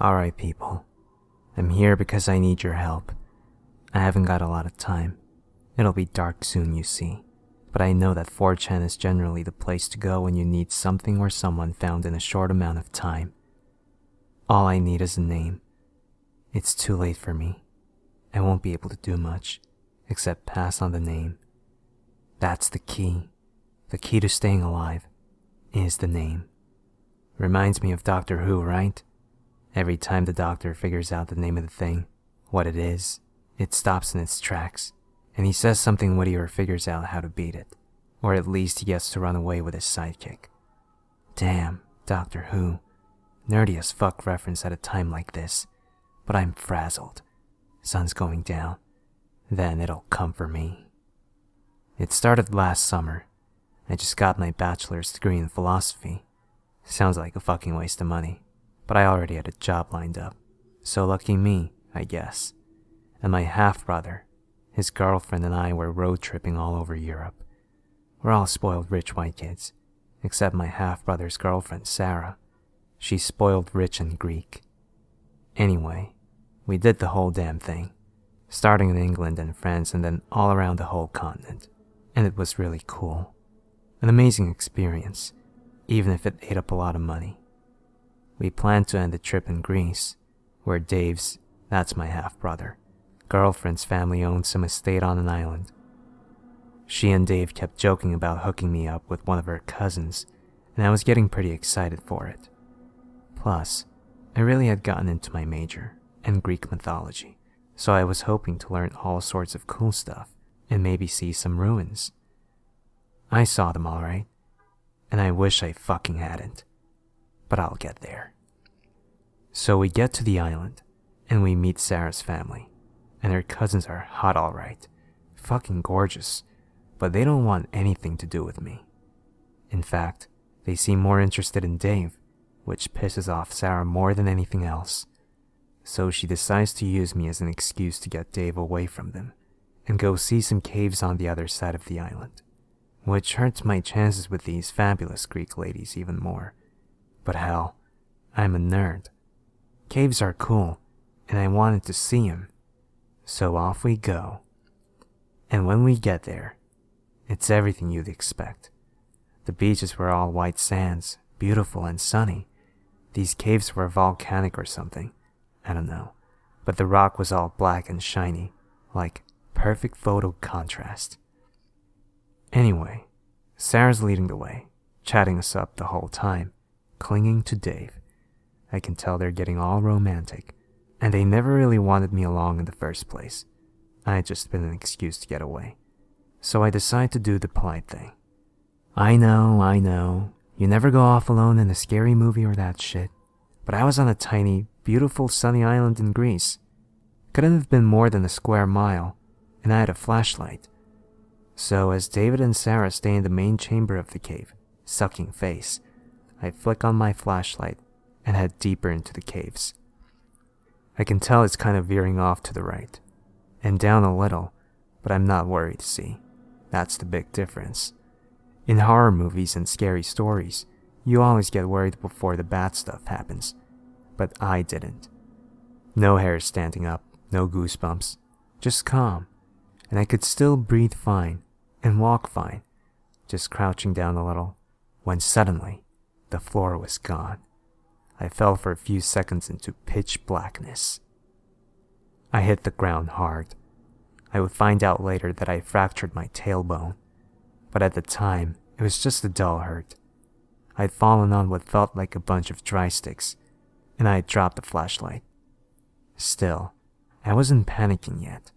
Alright people, I'm here because I need your help. I haven't got a lot of time. It'll be dark soon, you see. But I know that 4chan is generally the place to go when you need something or someone found in a short amount of time. All I need is a name. It's too late for me. I won't be able to do much, except pass on the name. That's the key. The key to staying alive is the name. Reminds me of Doctor Who, right? Every time the doctor figures out the name of the thing, what it is, it stops in its tracks, and he says something witty or figures out how to beat it, or at least he gets to run away with his sidekick. Damn, Doctor Who. Nerdy as fuck reference at a time like this, but I'm frazzled. Sun's going down. Then it'll come for me. It started last summer. I just got my bachelor's degree in philosophy. Sounds like a fucking waste of money, but I already had a job lined up. So lucky me, I guess. And my half-brother, his girlfriend and I were road tripping all over Europe. We're all spoiled rich white kids, except my half-brother's girlfriend, Sarah. She's spoiled rich and Greek. Anyway, we did the whole damn thing, starting in England and France and then all around the whole continent. And it was really cool. An amazing experience, even if it ate up a lot of money. We planned to end the trip in Greece, where Dave's, that's my half-brother, girlfriend's family owned some estate on an island. She and Dave kept joking about hooking me up with one of her cousins, and I was getting pretty excited for it. Plus, I really had gotten into my major, and Greek mythology, so I was hoping to learn all sorts of cool stuff, and maybe see some ruins. I saw them alright, and I wish I fucking hadn't, but I'll get there. So we get to the island, and we meet Sarah's family, and her cousins are hot alright, fucking gorgeous, but they don't want anything to do with me. In fact, they seem more interested in Dave, which pisses off Sarah more than anything else. So she decides to use me as an excuse to get Dave away from them, and go see some caves on the other side of the island, which hurts my chances with these fabulous Greek ladies even more. But hell, I'm a nerd. Caves are cool, and I wanted to see them. So off we go. And when we get there, it's everything you'd expect. The beaches were all white sands, beautiful and sunny. These caves were volcanic or something. I don't know. But the rock was all black and shiny, like perfect photo contrast. Anyway, Sarah's leading the way, chatting us up the whole time, clinging to Dave. I can tell they're getting all romantic, and they never really wanted me along in the first place. I had just been an excuse to get away. So I decide to do the polite thing. I know, you never go off alone in a scary movie or that shit, but I was on a tiny, beautiful sunny island in Greece. Couldn't have been more than a square mile, and I had a flashlight. So as David and Sarah stay in the main chamber of the cave, sucking face, I flick on my flashlight and head deeper into the caves. I can tell it's kind of veering off to the right, and down a little, but I'm not worried, see. That's the big difference. In horror movies and scary stories, you always get worried before the bad stuff happens, but I didn't. No hairs standing up, no goosebumps, just calm, and I could still breathe fine and walk fine, just crouching down a little, when suddenly, the floor was gone. I fell for a few seconds into pitch blackness. I hit the ground hard. I would find out later that I fractured my tailbone, but at the time, it was just a dull hurt. I'd fallen on what felt like a bunch of dry sticks, and I had dropped the flashlight. Still, I wasn't panicking yet.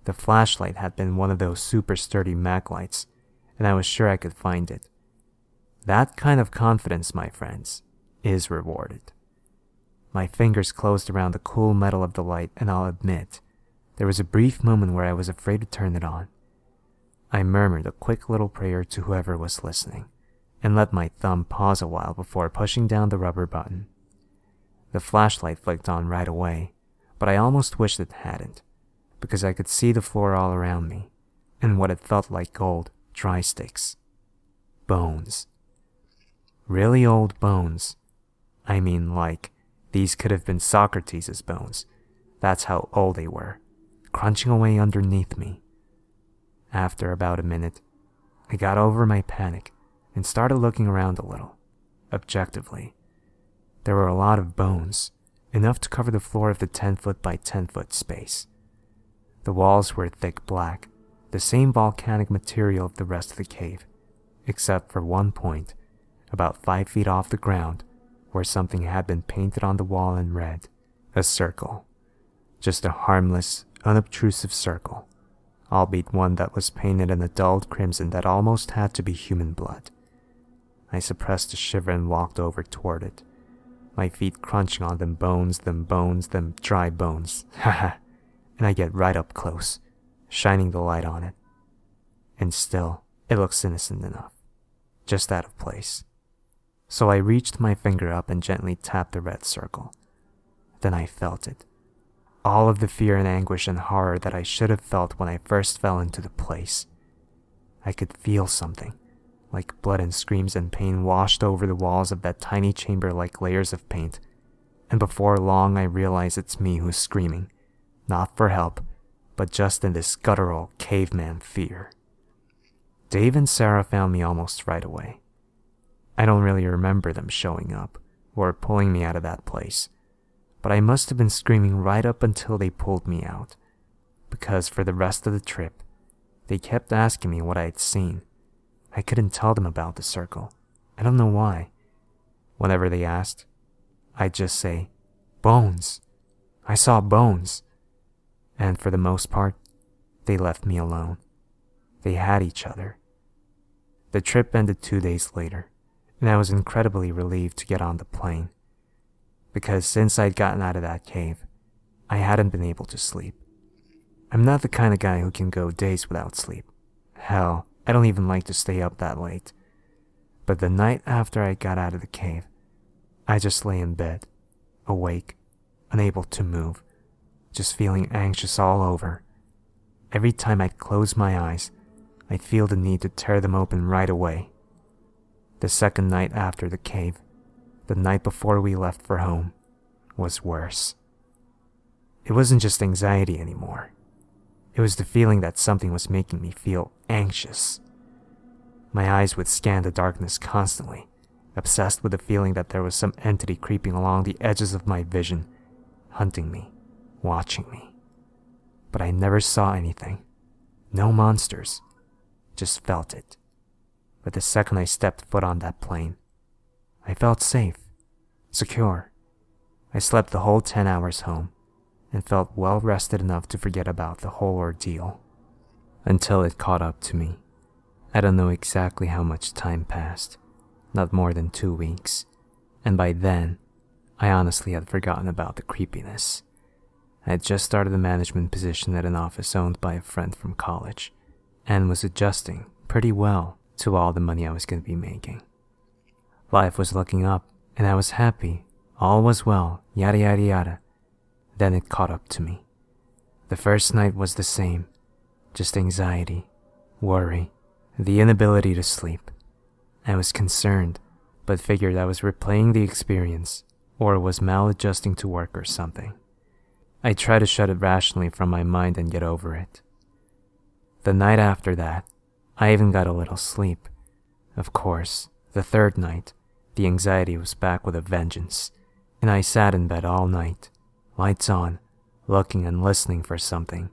The flashlight had been one of those super sturdy Mac lights, and I was sure I could find it. That kind of confidence, my friends, is rewarded. My fingers closed around the cool metal of the light, and I'll admit, there was a brief moment where I was afraid to turn it on. I murmured a quick little prayer to whoever was listening, and let my thumb pause a while before pushing down the rubber button. The flashlight flicked on right away, but I almost wished it hadn't, because I could see the floor all around me, and what it felt like gold, dry sticks. Bones. Really old bones. I mean, like, These could have been Socrates' bones. That's how old they were, crunching away underneath me. After about a minute, I got over my panic and started looking around a little. Objectively, there were a lot of bones, enough to cover the floor of the 10-foot by 10-foot space. The walls were thick black, the same volcanic material of the rest of the cave, except for one point, about 5 feet off the ground, where something had been painted on the wall in red, a circle. Just a harmless, unobtrusive circle, albeit one that was painted in a dulled crimson that almost had to be human blood. I suppressed a shiver and walked over toward it, my feet crunching on them bones, them dry bones, haha, and I get right up close, shining the light on it. And still, it looks innocent enough, just out of place. So I reached my finger up and gently tapped the red circle. Then I felt it. All of the fear and anguish and horror that I should have felt when I first fell into the place. I could feel something, like blood and screams and pain washed over the walls of that tiny chamber like layers of paint, and before long I realize it's me who's screaming, not for help, but just in this guttural caveman fear. Dave and Sarah found me almost right away. I don't really remember them showing up, or pulling me out of that place, but I must have been screaming right up until they pulled me out, because for the rest of the trip, they kept asking me what I had seen. I couldn't tell them about the circle. I don't know why. Whenever they asked, I'd just say, "Bones. I saw bones." And for the most part, they left me alone. They had each other. The trip ended 2 days later, and I was incredibly relieved to get on the plane, because since I'd gotten out of that cave, I hadn't been able to sleep. I'm not the kind of guy who can go days without sleep. Hell, I don't even like to stay up that late. But the night after I got out of the cave, I just lay in bed, awake, unable to move, just feeling anxious all over. Every time I'd close my eyes, I'd feel the need to tear them open right away. The second night after the cave, the night before we left for home, was worse. It wasn't just anxiety anymore. It was the feeling that something was making me feel anxious. My eyes would scan the darkness constantly, obsessed with the feeling that there was some entity creeping along the edges of my vision, hunting me, watching me. But I never saw anything. No monsters. Just felt it. But the second I stepped foot on that plane, I felt safe, secure. I slept the whole 10 hours home, and felt well rested enough to forget about the whole ordeal. Until it caught up to me. I don't know exactly how much time passed, not more than 2 weeks, and by then, I honestly had forgotten about the creepiness. I had just started a management position at an office owned by a friend from college, and was adjusting pretty well to all the money I was going to be making. Life was looking up, and I was happy, all was well, yada yada yada. Then it caught up to me. The first night was the same, just anxiety, worry, the inability to sleep. I was concerned, but figured I was replaying the experience, or was maladjusting to work or something. I tried to shut it rationally from my mind and get over it. The night after that, I even got a little sleep. Of course, the third night, the anxiety was back with a vengeance, and I sat in bed all night, lights on, looking and listening for something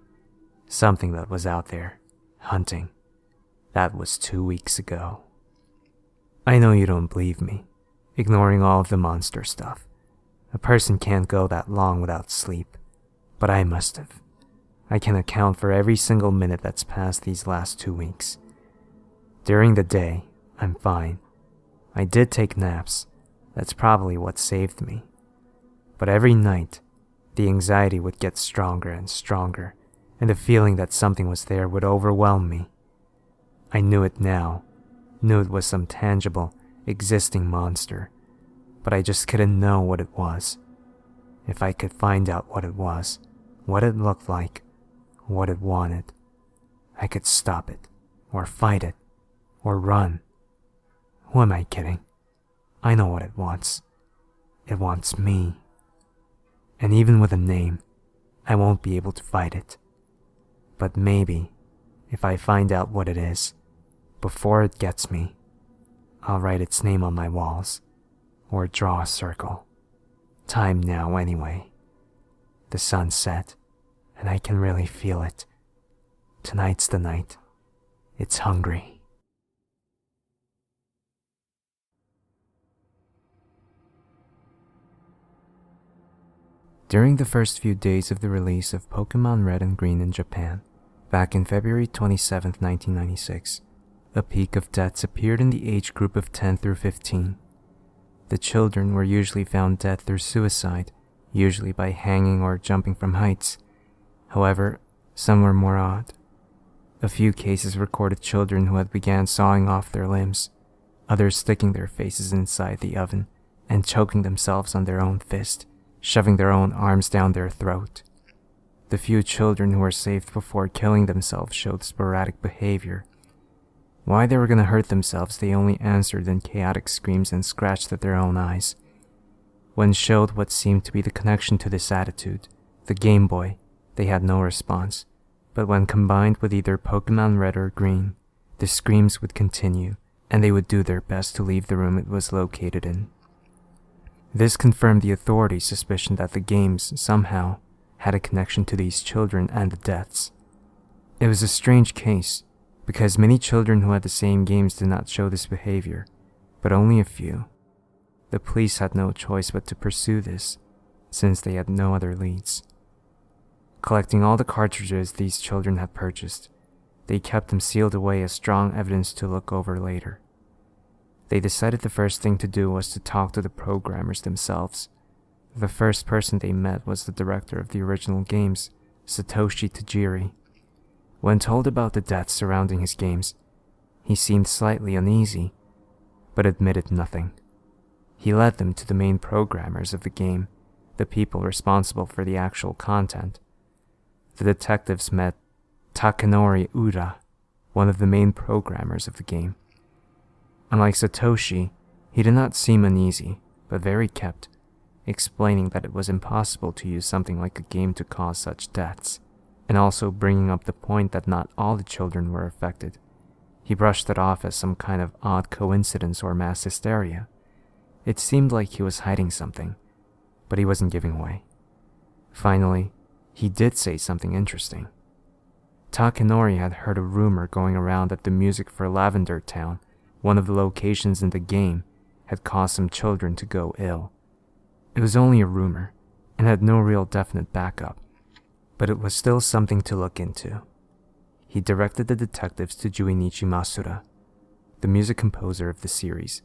that was out there, hunting. That was 2 weeks ago. I know you don't believe me, ignoring all of the monster stuff. A person can't go that long without sleep, but I must have. I can account for every single minute that's passed these last 2 weeks. During the day, I'm fine. I did take naps. That's probably what saved me. But every night, the anxiety would get stronger and stronger, and the feeling that something was there would overwhelm me. I knew it now, knew it was some tangible, existing monster, but I just couldn't know what it was. If I could find out what it was, what it looked like, what it wanted, I could stop it, or fight it, or run. Who am I kidding? I know what it wants. It wants me. And even with a name, I won't be able to fight it. But maybe, if I find out what it is, before it gets me, I'll write its name on my walls, or draw a circle. Time now anyway. The sun's set, and I can really feel it. Tonight's the night. It's hungry. During the first few days of the release of Pokemon Red and Green in Japan, back in February 27, 1996, a peak of deaths appeared in the age group of 10 through 15. The children were usually found dead through suicide, usually by hanging or jumping from heights. However, some were more odd. A few cases recorded children who had began sawing off their limbs, others sticking their faces inside the oven and choking themselves on their own fist, shoving their own arms down their throat. The few children who were saved before killing themselves showed sporadic behavior. Why they were going to hurt themselves, they only answered in chaotic screams and scratched at their own eyes. When showed what seemed to be the connection to this attitude, the Game Boy, they had no response, but when combined with either Pokemon Red or Green, the screams would continue, and they would do their best to leave the room it was located in. This confirmed the authorities' suspicion that the games, somehow, had a connection to these children and the deaths. It was a strange case, because many children who had the same games did not show this behavior, but only a few. The police had no choice but to pursue this, since they had no other leads. Collecting all the cartridges these children had purchased, they kept them sealed away as strong evidence to look over later. They decided the first thing to do was to talk to the programmers themselves. The first person they met was the director of the original games, Satoshi Tajiri. When told about the deaths surrounding his games, he seemed slightly uneasy, but admitted nothing. He led them to the main programmers of the game, the people responsible for the actual content. The detectives met Takanori Ura, one of the main programmers of the game. Unlike Satoshi, he did not seem uneasy, but very kept, explaining that it was impossible to use something like a game to cause such deaths, and also bringing up the point that not all the children were affected. He brushed it off as some kind of odd coincidence or mass hysteria. It seemed like he was hiding something, but he wasn't giving away. Finally, he did say something interesting. Takanori had heard a rumor going around that the music for Lavender Town, one of the locations in the game, had caused some children to go ill. It was only a rumor, and had no real definite backup, but it was still something to look into. He directed the detectives to Juinichi Masura, the music composer of the series.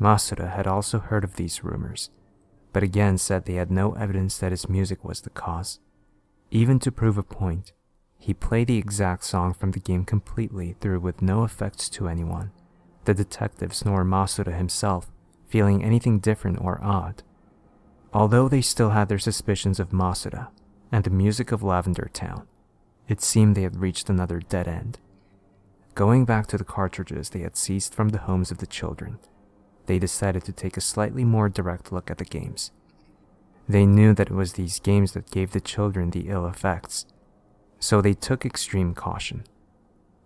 Masura had also heard of these rumors, but again said they had no evidence that his music was the cause. Even to prove a point, he played the exact song from the game completely through with no effects to anyone, the detectives nor Masura himself feeling anything different or odd. Although they still had their suspicions of Masura and the music of Lavender Town, it seemed they had reached another dead end. Going back to the cartridges they had seized from the homes of the children, they decided to take a slightly more direct look at the games. They knew that it was these games that gave the children the ill effects, so they took extreme caution.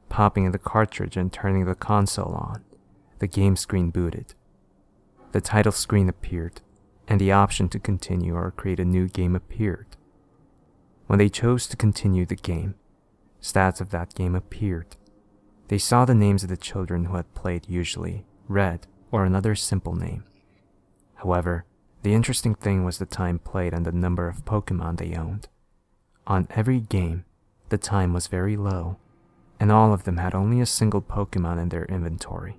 Popping the cartridge and turning the console on, the game screen booted. The title screen appeared, and the option to continue or create a new game appeared. When they chose to continue the game, stats of that game appeared. They saw the names of the children who had played, usually Red or another simple name. However, the interesting thing was the time played and the number of Pokemon they owned. On every game, the time was very low, and all of them had only a single Pokemon in their inventory.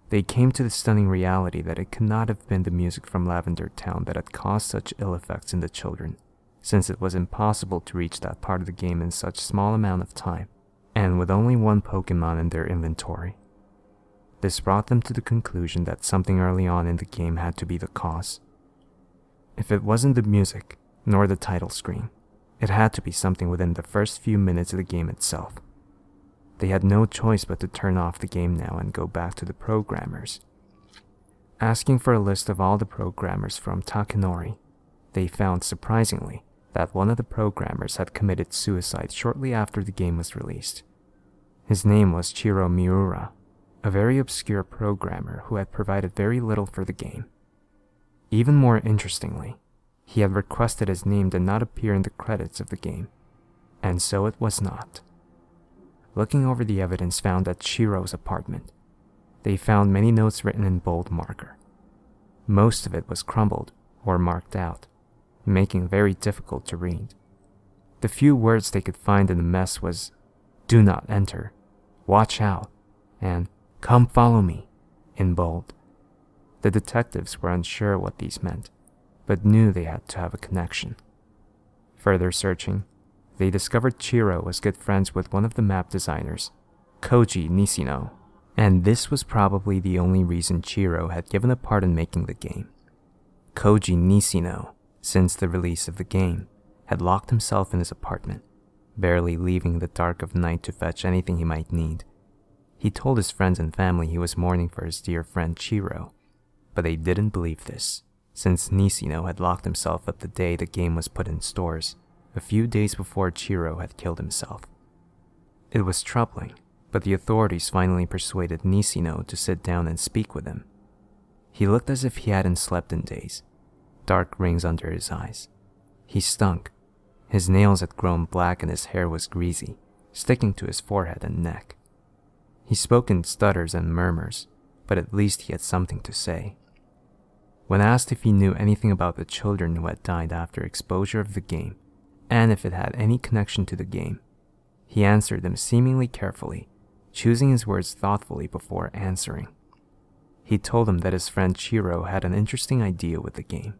They came to the stunning reality that it could not have been the music from Lavender Town that had caused such ill effects in the children, since it was impossible to reach that part of the game in such small amount of time, and with only one Pokemon in their inventory. This brought them to the conclusion that something early on in the game had to be the cause. If it wasn't the music, nor the title screen, it had to be something within the first few minutes of the game itself. They had no choice but to turn off the game now and go back to the programmers. Asking for a list of all the programmers from Takanori, they found, surprisingly, that one of the programmers had committed suicide shortly after the game was released. His name was Chiro Miura, a very obscure programmer who had provided very little for the game. Even more interestingly, he had requested his name did not appear in the credits of the game, and so it was not. Looking over the evidence found at Chiro's apartment, they found many notes written in bold marker. Most of it was crumbled or marked out, making it very difficult to read. The few words they could find in the mess was, "Do not enter," "Watch out," and "Come follow me," in bold. The detectives were unsure what these meant, but knew they had to have a connection. Further searching, they discovered Chiro was good friends with one of the map designers, Koji Nishino, and this was probably the only reason Chiro had given a part in making the game. Koji Nishino, since the release of the game, had locked himself in his apartment, barely leaving the dark of night to fetch anything he might need. He told his friends and family he was mourning for his dear friend Chiro, but they didn't believe this, since Nishino had locked himself up the day the game was put in stores, a few days before Chiro had killed himself. It was troubling, but the authorities finally persuaded Nishino to sit down and speak with him. He looked as if he hadn't slept in days, dark rings under his eyes. He stunk. His nails had grown black and his hair was greasy, sticking to his forehead and neck. He spoke in stutters and murmurs, but at least he had something to say. When asked if he knew anything about the children who had died after exposure of the game, and if it had any connection to the game, he answered them seemingly carefully, choosing his words thoughtfully before answering. He told them that his friend Chiro had an interesting idea with the game,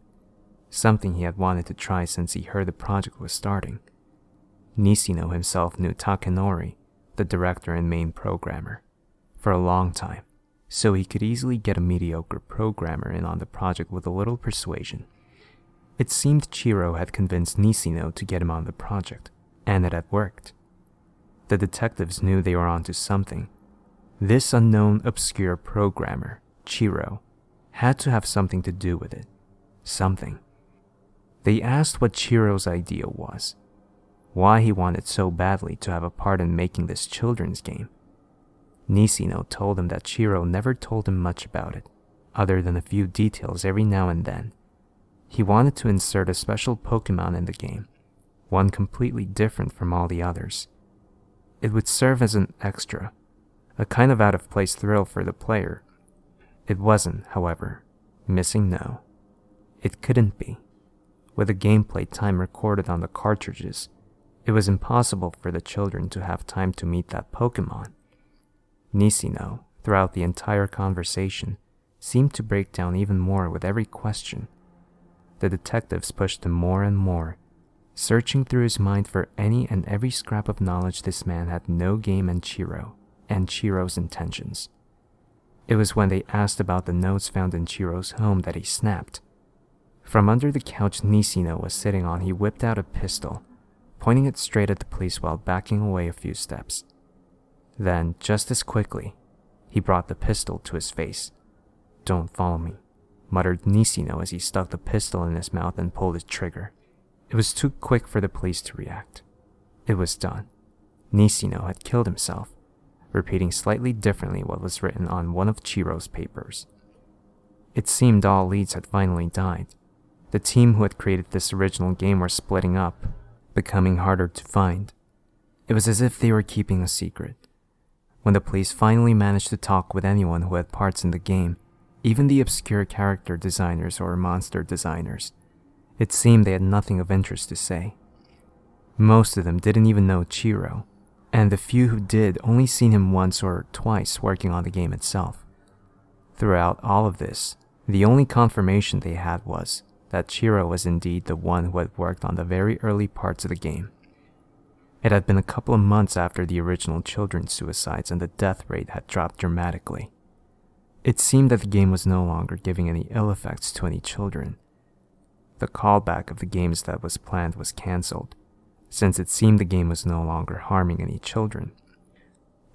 something he had wanted to try since he heard the project was starting. Nishino himself knew Takanori, the director and main programmer, for a long time, so he could easily get a mediocre programmer in on the project with a little persuasion. It seemed Chiro had convinced Nishino to get him on the project, and it had worked. The detectives knew they were onto something. This unknown, obscure programmer, Chiro, had to have something to do with it. Something. They asked what Chiro's idea was, why he wanted so badly to have a part in making this children's game. Nishino told him that Chiro never told him much about it, other than a few details every now and then. He wanted to insert a special Pokemon in the game, one completely different from all the others. It would serve as an extra, a kind of out-of-place thrill for the player. It wasn't, however, missing no. It couldn't be. With the gameplay time recorded on the cartridges, it was impossible for the children to have time to meet that Pokemon. Nishino, throughout the entire conversation, seemed to break down even more with every question. The detectives pushed him more and more, searching through his mind for any and every scrap of knowledge this man had no game and Chiro's intentions. It was when they asked about the notes found in Chiro's home that he snapped. From under the couch Nishino was sitting on, he whipped out a pistol, pointing it straight at the police while backing away a few steps. Then, just as quickly, he brought the pistol to his face. "Don't follow me," muttered Nishino as he stuck the pistol in his mouth and pulled the trigger. It was too quick for the police to react. It was done. Nishino had killed himself, repeating slightly differently what was written on one of Chiro's papers. It seemed all leads had finally died. The team who had created this original game were splitting up, becoming harder to find. It was as if they were keeping a secret. When the police finally managed to talk with anyone who had parts in the game, even the obscure character designers or monster designers, it seemed they had nothing of interest to say. Most of them didn't even know Chiro, and the few who did only seen him once or twice working on the game itself. Throughout all of this, the only confirmation they had was that Chiro was indeed the one who had worked on the very early parts of the game. It had been a couple of months after the original children's suicides and the death rate had dropped dramatically. It seemed that the game was no longer giving any ill effects to any children. The callback of the games that was planned was cancelled, since it seemed the game was no longer harming any children.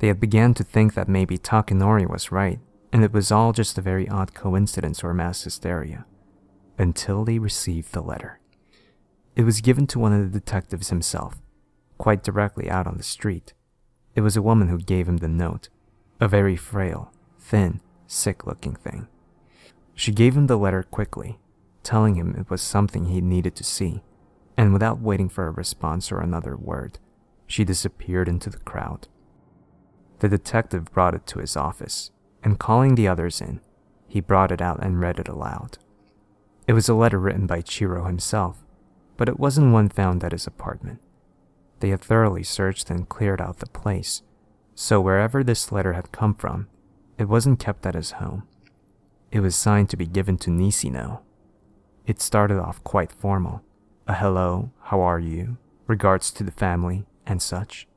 They had begun to think that maybe Takanori was right, and it was all just a very odd coincidence or mass hysteria, until they received the letter. It was given to one of the detectives himself, quite directly out on the street. It was a woman who gave him the note, a very frail, thin, sick-looking thing. She gave him the letter quickly, telling him it was something he needed to see, and without waiting for a response or another word, she disappeared into the crowd. The detective brought it to his office, and calling the others in, he brought it out and read it aloud. It was a letter written by Chiro himself, but it wasn't one found at his apartment. They had thoroughly searched and cleared out the place, so wherever this letter had come from, it wasn't kept at his home. It was signed to be given to Nisino. It started off quite formal, a hello, how are you, regards to the family, and such.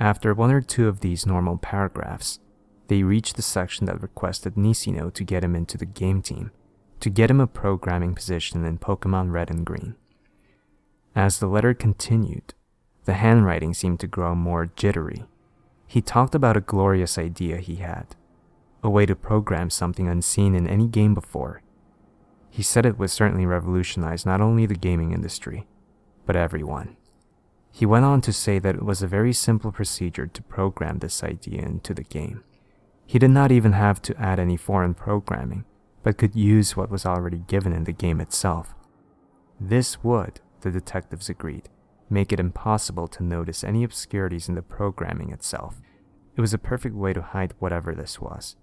After one or two of these normal paragraphs, they reached the section that requested Nisino to get him into the game team, to get him a programming position in Pokemon Red and Green. As the letter continued, the handwriting seemed to grow more jittery. He talked about a glorious idea he had, a way to program something unseen in any game before. He said it would certainly revolutionize not only the gaming industry, but everyone. He went on to say that it was a very simple procedure to program this idea into the game. He did not even have to add any foreign programming, but could use what was already given in the game itself. This would, the detectives agreed, make it impossible to notice any obscurities in the programming itself. It was a perfect way to hide whatever this was.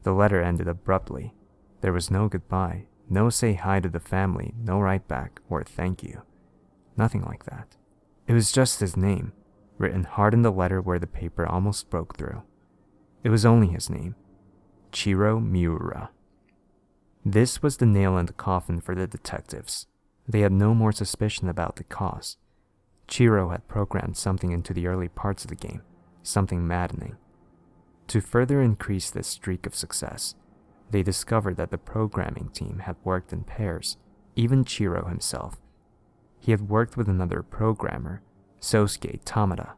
The letter ended abruptly. There was no goodbye, no say hi to the family, no write back, or thank you. Nothing like that. It was just his name, written hard in the letter where the paper almost broke through. It was only his name, Chiro Miura. This was the nail in the coffin for the detectives. They had no more suspicion about the cause. Chiro had programmed something into the early parts of the game, something maddening. To further increase this streak of success, they discovered that the programming team had worked in pairs, even Chiro himself. He had worked with another programmer, Sosuke Tamada.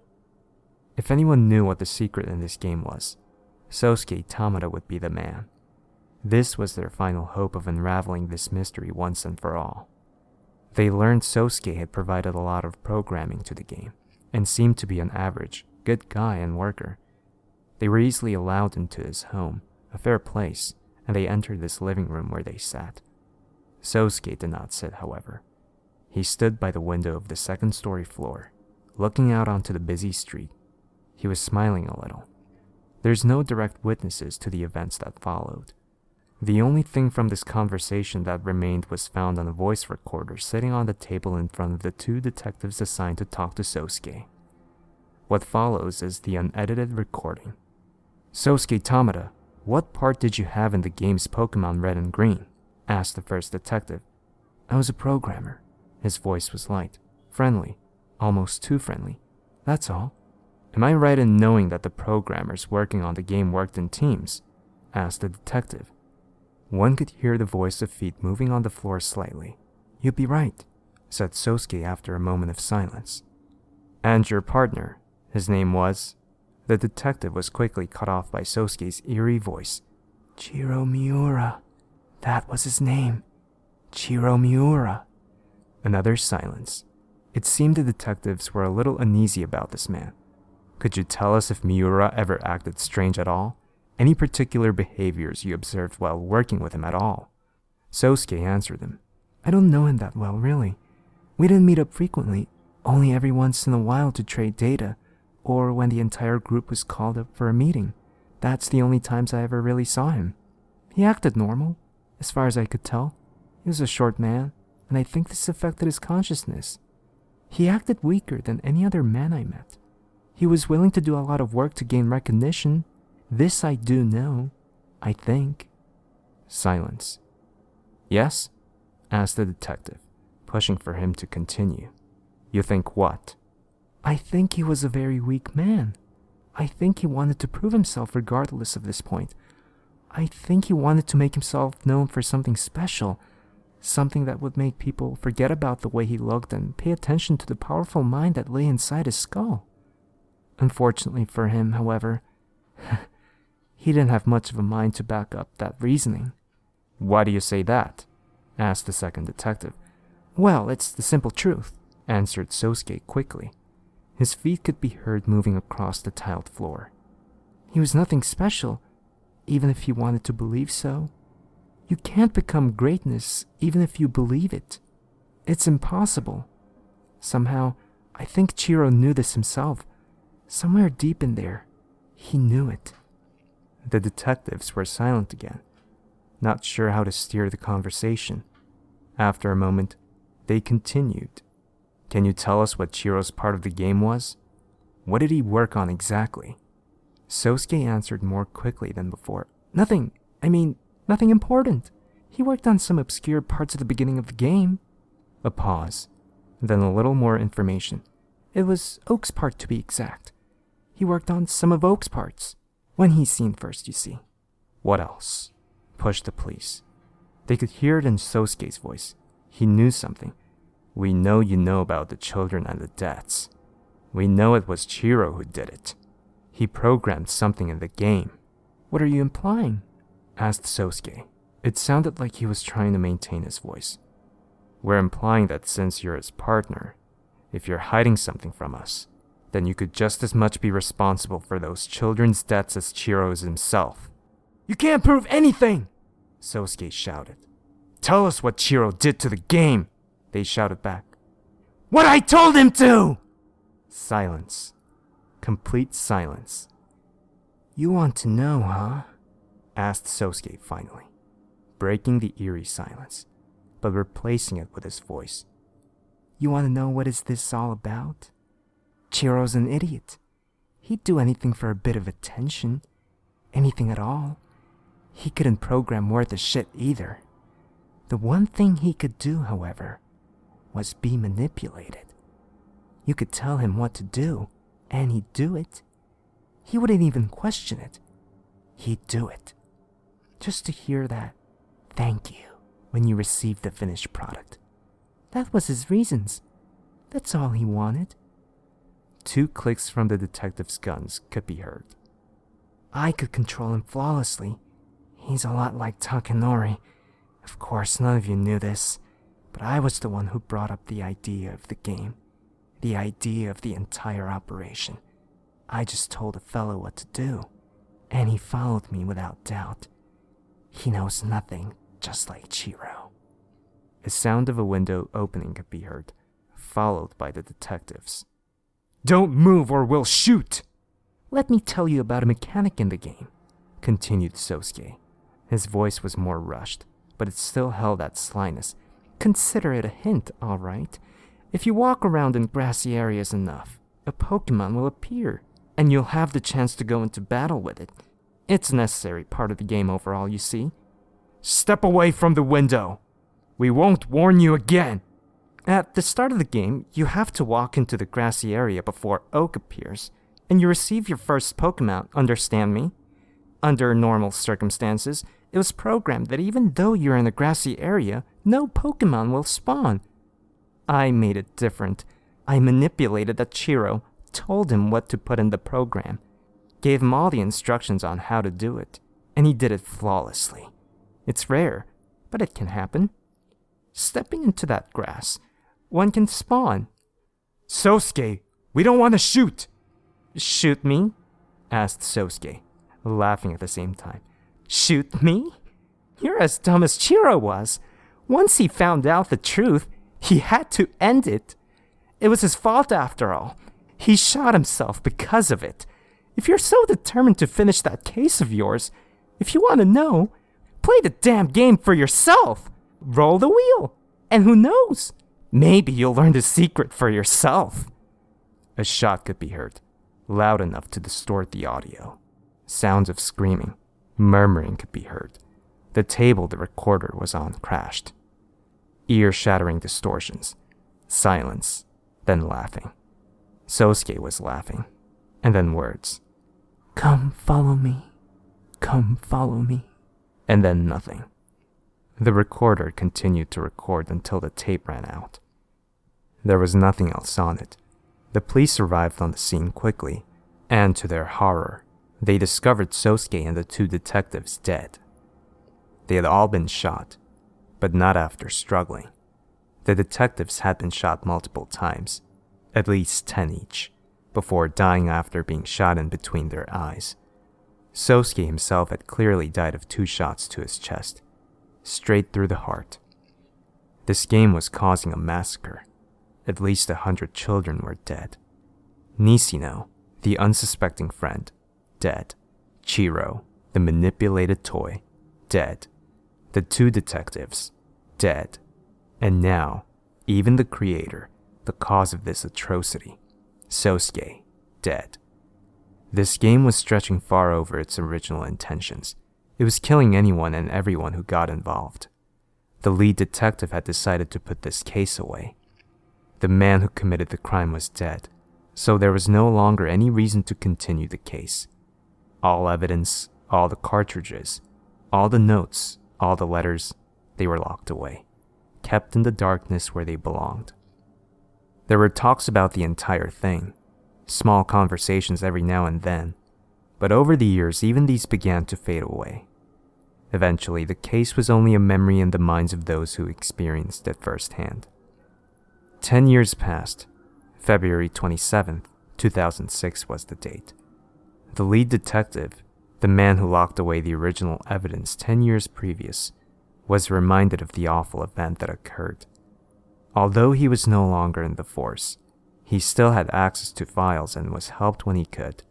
If anyone knew what the secret in this game was, Sosuke Tamada would be the man. This was their final hope of unraveling this mystery once and for all. They learned Sosuke had provided a lot of programming to the game, and seemed to be an average, good guy and worker. They were easily allowed into his home, a fair place, and they entered this living room where they sat. Sosuke did not sit, however. He stood by the window of the second-story floor, looking out onto the busy street. He was smiling a little. There's no direct witnesses to the events that followed. The only thing from this conversation that remained was found on a voice recorder sitting on the table in front of the two detectives assigned to talk to Sosuke. What follows is the unedited recording. Sosuke Tamada, what part did you have in the game's Pokemon Red and Green? Asked the first detective. I was a programmer. His voice was light, friendly, almost too friendly. That's all. Am I right in knowing that the programmers working on the game worked in teams? Asked the detective. One could hear the voice of feet moving on the floor slightly. You'd be right, said Sosuke after a moment of silence. And your partner, his name was? The detective was quickly cut off by Sosuke's eerie voice. Chiro Miura. That was his name. Chiro Miura. Another silence. It seemed the detectives were a little uneasy about this man. Could you tell us if Miura ever acted strange at all? Any particular behaviors you observed while working with him at all? Sosuke answered them. I don't know him that well, really. We didn't meet up frequently, only every once in a while to trade data, or when the entire group was called up for a meeting. That's the only times I ever really saw him. He acted normal, as far as I could tell. He was a short man, and I think this affected his consciousness. He acted weaker than any other man I met. He was willing to do a lot of work to gain recognition. This I do know, I think. Silence. Yes? Asked the detective, pushing for him to continue. You think what? I think he was a very weak man. I think he wanted to prove himself regardless of this point. I think he wanted to make himself known for something special, something that would make people forget about the way he looked and pay attention to the powerful mind that lay inside his skull. Unfortunately for him, however, he didn't have much of a mind to back up that reasoning. Why do you say that? Asked the second detective. Well, it's the simple truth, answered Sosuke quickly. His feet could be heard moving across the tiled floor. He was nothing special, even if you wanted to believe so. You can't become greatness even if you believe it. It's impossible. Somehow, I think Chiro knew this himself. Somewhere deep in there, he knew it. The detectives were silent again, not sure how to steer the conversation. After a moment, they continued. Can you tell us what Chiro's part of the game was? What did he work on exactly? Sosuke answered more quickly than before. Nothing important. He worked on some obscure parts at the beginning of the game. A pause, then a little more information. It was Oak's part to be exact. He worked on some of Oak's parts. When he's seen first, you see. What else? Pushed the police. They could hear it in Sosuke's voice. He knew something. We know you know about the children and the deaths. We know it was Chiro who did it. He programmed something in the game. What are you implying? Asked Sosuke. It sounded like he was trying to maintain his voice. We're implying that since you're his partner, if you're hiding something from us, then you could just as much be responsible for those children's deaths as Chiro is himself. You can't prove anything! Sosuke shouted. Tell us what Chiro did to the game! They shouted back. What I told him to! Silence. Complete silence. You want to know, huh? Asked Sosuke finally, breaking the eerie silence, but replacing it with his voice. You want to know what is this all about? Chiro's an idiot. He'd do anything for a bit of attention. Anything at all. He couldn't program worth a shit either. The one thing he could do, however, was be manipulated. You could tell him what to do, and he'd do it. He wouldn't even question it. He'd do it. Just to hear that thank you when you received the finished product. That was his reasons. That's all he wanted. 2 clicks from the detective's guns could be heard. I could control him flawlessly. He's a lot like Takanori. Of course, none of you knew this, but I was the one who brought up the idea of the game, the idea of the entire operation. I just told a fellow what to do, and he followed me without doubt. He knows nothing, just like Chiro. The sound of a window opening could be heard, followed by the detectives. Don't move or we'll shoot! Let me tell you about a mechanic in the game, continued Sosuke. His voice was more rushed, but it still held that slyness. Consider it a hint, all right? If you walk around in grassy areas enough, a Pokemon will appear, and you'll have the chance to go into battle with it. It's a necessary part of the game overall, you see. Step away from the window! We won't warn you again! At the start of the game, you have to walk into the grassy area before Oak appears, and you receive your first Pokemon, understand me? Under normal circumstances, it was programmed that even though you're in the grassy area, no Pokemon will spawn. I made it different. I manipulated that Chiro, told him what to put in the program, gave him all the instructions on how to do it, and he did it flawlessly. It's rare, but it can happen. Stepping into that grass, one can spawn. Sosuke, we don't want to shoot! Shoot me? Asked Sosuke, laughing at the same time. Shoot me? You're as dumb as Chiro was. Once he found out the truth, he had to end it. It was his fault after all. He shot himself because of it. If you're so determined to finish that case of yours, if you want to know, play the damn game for yourself. Roll the wheel. And who knows? Maybe you'll learn the secret for yourself. A shot could be heard, loud enough to distort the audio. Sounds of screaming, murmuring could be heard. The table the recorder was on crashed. Ear-shattering distortions. Silence, then laughing. Sosuke was laughing, and then words. Come follow me. Come follow me. And then nothing. The recorder continued to record until the tape ran out. There was nothing else on it. The police arrived on the scene quickly, and to their horror, they discovered Sosuke and the 2 detectives dead. They had all been shot, but not after struggling. The detectives had been shot multiple times, at least 10 each, before dying after being shot in between their eyes. Sosuke himself had clearly died of 2 shots to his chest, straight through the heart. This game was causing a massacre. At least 100 children were dead. Nishino, the unsuspecting friend, dead. Chiro, the manipulated toy, dead. The 2 detectives, dead. And now, even the creator, the cause of this atrocity, Sosuke, dead. This game was stretching far over its original intentions. It was killing anyone and everyone who got involved. The lead detective had decided to put this case away. The man who committed the crime was dead, so there was no longer any reason to continue the case. All evidence, all the cartridges, all the notes, all the letters, they were locked away, kept in the darkness where they belonged. There were talks about the entire thing, small conversations every now and then, but over the years even these began to fade away. Eventually, the case was only a memory in the minds of those who experienced it firsthand. 10 years passed. February 27th, 2006 was the date. The lead detective, the man who locked away the original evidence 10 years previous, was reminded of the awful event that occurred. Although he was no longer in the force, he still had access to files and was helped when he could.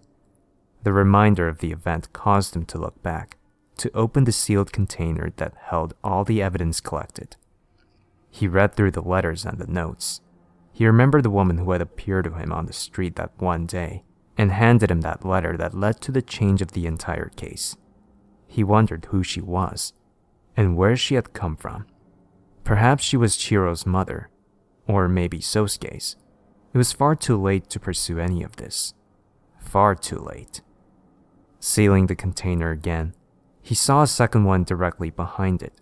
The reminder of the event caused him to look back, to open the sealed container that held all the evidence collected. He read through the letters and the notes. He remembered the woman who had appeared to him on the street that one day and handed him that letter that led to the change of the entire case. He wondered who she was and where she had come from. Perhaps she was Chiro's mother, or maybe Sosuke's. It was far too late to pursue any of this. Far too late. Sealing the container again, he saw a second one directly behind it.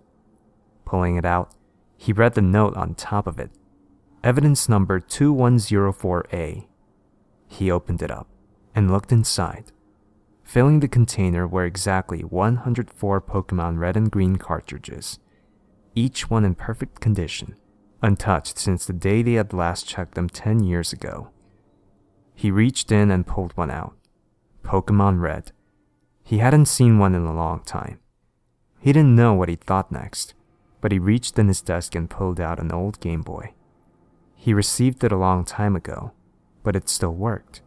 Pulling it out, he read the note on top of it. Evidence number 2104A. He opened it up and looked inside. Filling the container were exactly 104 Pokemon Red and Green cartridges, each one in perfect condition, untouched since the day they had last checked them 10 years ago. He reached in and pulled one out. Pokemon Red. He hadn't seen one in a long time. He didn't know what he thought next, but he reached in his desk and pulled out an old Game Boy. He received it a long time ago, but it still worked.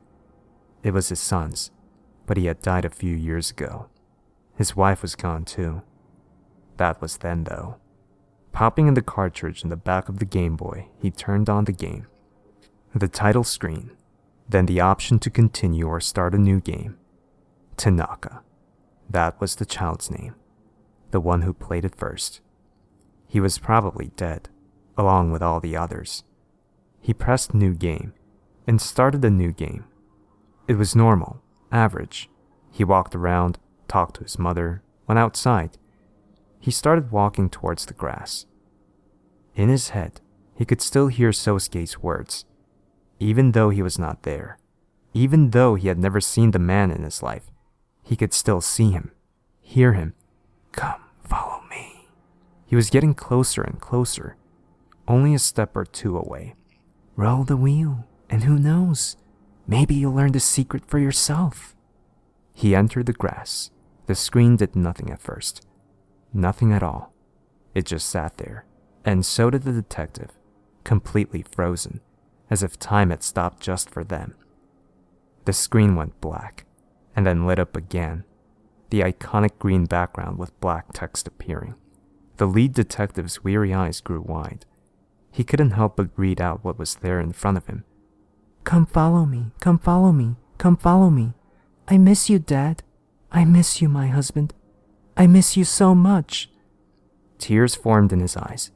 It was his son's, but he had died a few years ago. His wife was gone too. That was then though. Popping in the cartridge in the back of the Game Boy, he turned on the game. The title screen, then the option to continue or start a new game. Tanaka. That was the child's name, the one who played it first. He was probably dead, along with all the others. He pressed New Game and started a new game. It was normal, average. He walked around, talked to his mother, went outside. He started walking towards the grass. In his head, he could still hear Sosuke's words, even though he was not there. Even though he had never seen the man in his life, he could still see him, hear him. Come, follow me. He was getting closer and closer, only a step or two away. Roll the wheel, and who knows, maybe you'll learn the secret for yourself. He entered the grass. The screen did nothing at first. Nothing at all. It just sat there, and so did the detective, completely frozen, as if time had stopped just for them. The screen went black, and then lit up again, the iconic green background with black text appearing. The lead detective's weary eyes grew wide. He couldn't help but read out what was there in front of him. Come follow me, come follow me, come follow me. I miss you, Dad. I miss you, my husband. I miss you so much. Tears formed in his eyes,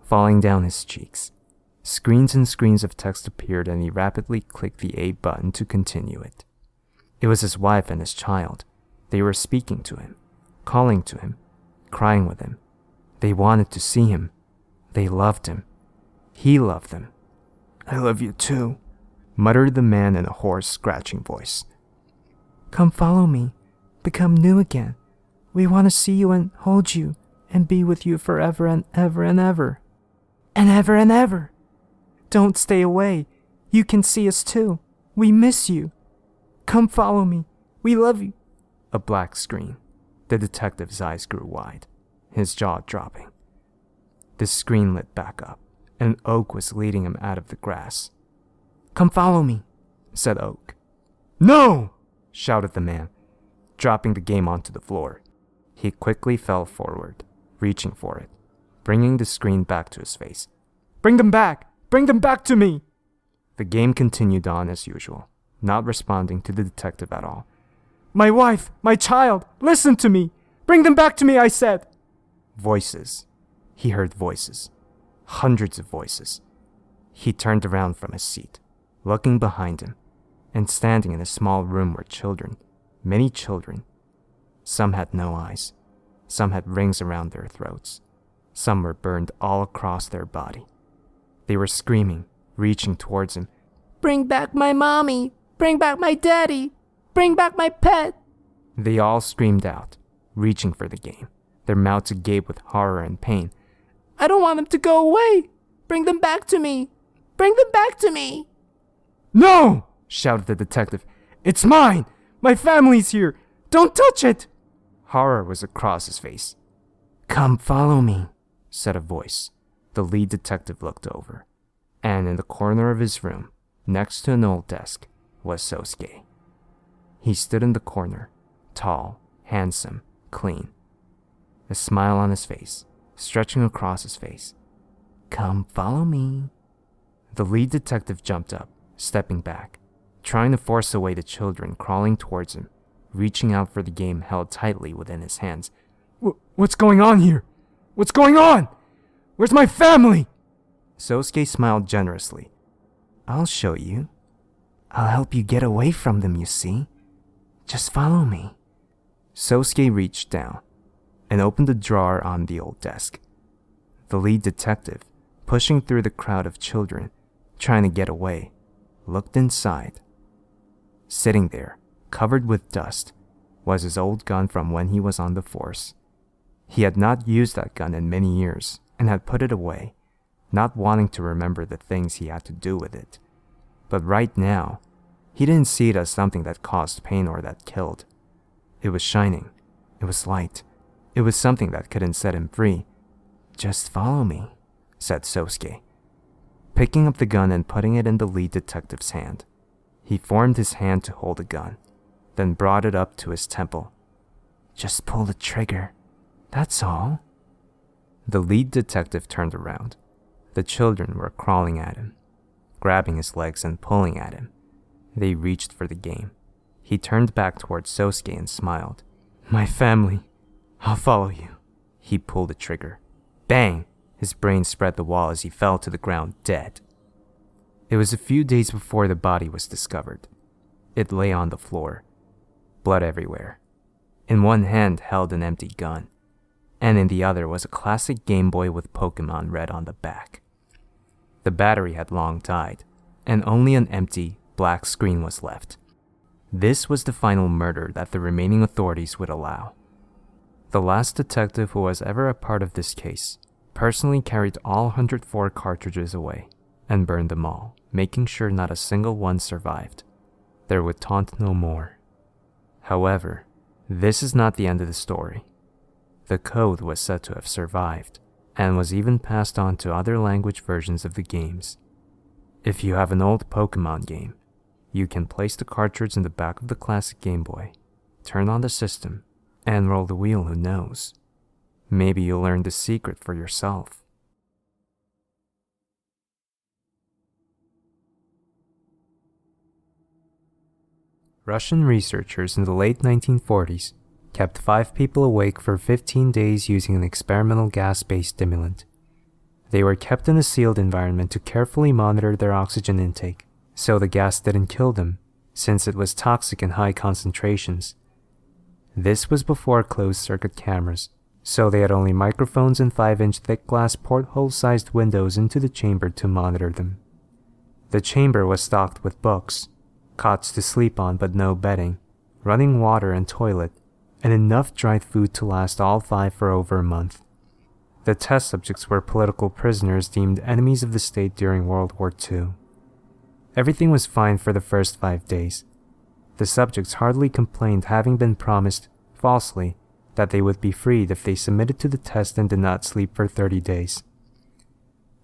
falling down his cheeks. Screens and screens of text appeared and he rapidly clicked the A button to continue it. It was his wife and his child. They were speaking to him, calling to him, crying with him. They wanted to see him. They loved him. He loved them. I love you too, muttered the man in a hoarse, scratching voice. Come follow me. Become new again. We want to see you and hold you and be with you forever and ever and ever. And ever. Don't stay away. You can see us too. We miss you. Come follow me. We love you. A black screen. The detective's eyes grew wide, his jaw dropping. The screen lit back up, and Oak was leading him out of the grass. Come follow me, said Oak. No! Shouted the man, dropping the game onto the floor. He quickly fell forward, reaching for it, bringing the screen back to his face. Bring them back! Bring them back to me! The game continued on as usual, not responding to the detective at all. My wife! My child! Listen to me! Bring them back to me, I said! Voices. He heard voices. Hundreds of voices. He turned around from his seat, looking behind him, and standing in a small room were children, many children. Some had no eyes. Some had rings around their throats. Some were burned all across their body. They were screaming, reaching towards him. Bring back my mommy! Bring back my daddy! Bring back my pet! They all screamed out, reaching for the game, their mouths agape with horror and pain. I don't want them to go away! Bring them back to me! Bring them back to me! No! Shouted the detective. It's mine! My family's here! Don't touch it! Horror was across his face. Come follow me, said a voice. The lead detective looked over, and in the corner of his room, next to an old desk, was Sosuke. He stood in the corner, tall, handsome, clean. A smile on his face, stretching across his face. Come follow me. The lead detective jumped up, stepping back, trying to force away the children crawling towards him, reaching out for the game held tightly within his hands. What's going on here? What's going on? Where's my family? Sosuke smiled generously. I'll show you. I'll help you get away from them, you see. Just follow me. Sosuke reached down and opened a drawer on the old desk. The lead detective, pushing through the crowd of children, trying to get away, looked inside. Sitting there, covered with dust, was his old gun from when he was on the force. He had not used that gun in many years and had put it away, not wanting to remember the things he had to do with it. But right now, he didn't see it as something that caused pain or that killed. It was shining. It was light. It was something that couldn't set him free. Just follow me, said Sosuke. Picking up the gun and putting it in the lead detective's hand, he formed his hand to hold the gun, then brought it up to his temple. Just pull the trigger. That's all. The lead detective turned around. The children were crawling at him, grabbing his legs and pulling at him. They reached for the game. He turned back towards Sosuke and smiled. My family. I'll follow you. He pulled the trigger. Bang! His brain spread the wall as he fell to the ground dead. It was a few days before the body was discovered. It lay on the floor, blood everywhere. In one hand held an empty gun, and in the other was a classic Game Boy with Pokemon Red on the back. The battery had long died, and only an empty, black screen was left. This was the final murder that the remaining authorities would allow. The last detective who was ever a part of this case personally carried all 104 cartridges away and burned them all, making sure not a single one survived. There would taunt no more. However, this is not the end of the story. The code was said to have survived and was even passed on to other language versions of the games. If you have an old Pokemon game, you can place the cartridge in the back of the classic Game Boy, turn on the system, and roll the wheel. Who knows? Maybe you'll learn the secret for yourself. Russian researchers in the late 1940s kept 5 people awake for 15 days using an experimental gas-based stimulant. They were kept in a sealed environment to carefully monitor their oxygen intake, so the gas didn't kill them, since it was toxic in high concentrations. This was before closed-circuit cameras, so they had only microphones and 5-inch thick glass porthole-sized windows into the chamber to monitor them. The chamber was stocked with books, cots to sleep on but no bedding, running water and toilet, and enough dried food to last all 5 for over a month. The test subjects were political prisoners deemed enemies of the state during World War II. Everything was fine for the first 5 days. The subjects hardly complained, having been promised, falsely, that they would be freed if they submitted to the test and did not sleep for 30 days.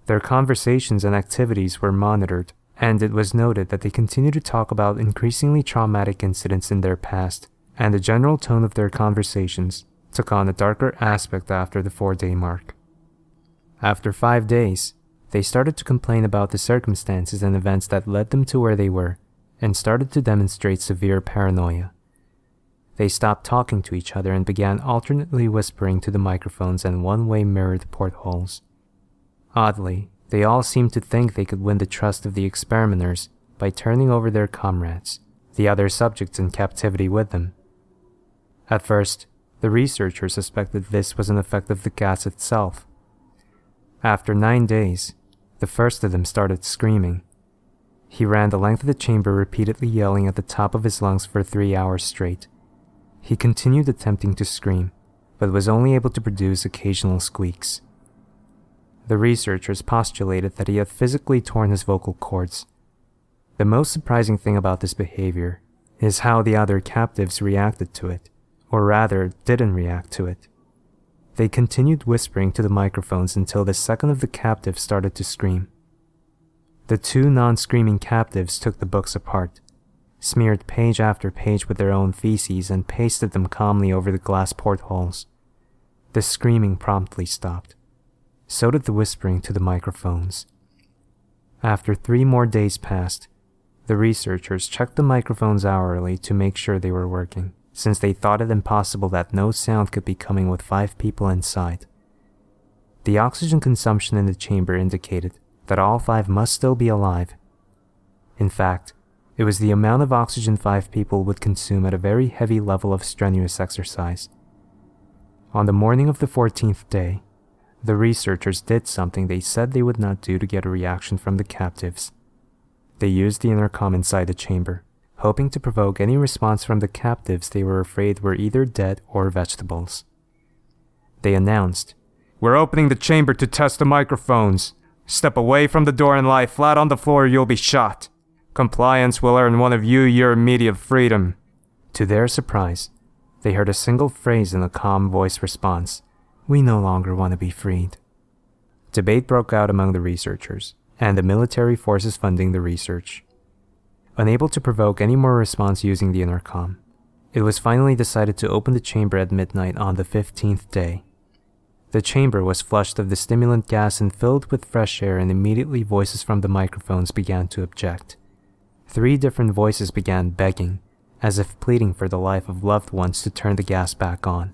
Their conversations and activities were monitored, and it was noted that they continued to talk about increasingly traumatic incidents in their past, and the general tone of their conversations took on a darker aspect after the 4-day mark. After 5 days, they started to complain about the circumstances and events that led them to where they were, and started to demonstrate severe paranoia. They stopped talking to each other and began alternately whispering to the microphones and one-way mirrored portholes. Oddly, they all seemed to think they could win the trust of the experimenters by turning over their comrades, the other subjects in captivity with them. At first, the researchers suspected this was an effect of the gas itself. After 9 days, the first of them started screaming. He ran the length of the chamber repeatedly yelling at the top of his lungs for 3 hours straight. He continued attempting to scream, but was only able to produce occasional squeaks. The researchers postulated that he had physically torn his vocal cords. The most surprising thing about this behavior is how the other captives reacted to it, or rather, didn't react to it. They continued whispering to the microphones until the second of the captives started to scream. The 2 non-screaming captives took the books apart, smeared page after page with their own feces, and pasted them calmly over the glass portholes. The screaming promptly stopped. So did the whispering to the microphones. After 3 more days passed, the researchers checked the microphones hourly to make sure they were working, since they thought it impossible that no sound could be coming with 5 people inside. The oxygen consumption in the chamber indicated that all 5 must still be alive. In fact, it was the amount of oxygen 5 people would consume at a very heavy level of strenuous exercise. On the morning of the 14th day, the researchers did something they said they would not do to get a reaction from the captives. They used the intercom inside the chamber, hoping to provoke any response from the captives they were afraid were either dead or vegetables. They announced, "We're opening the chamber to test the microphones. Step away from the door and lie flat on the floor or you'll be shot. Compliance will earn one of you your immediate freedom." To their surprise, they heard a single phrase in a calm voice response, "We no longer want to be freed." Debate broke out among the researchers and the military forces funding the research. Unable to provoke any more response using the intercom, it was finally decided to open the chamber at midnight on the 15th day. The chamber was flushed of the stimulant gas and filled with fresh air, and immediately voices from the microphones began to object. 3 different voices began begging, as if pleading for the life of loved ones to turn the gas back on.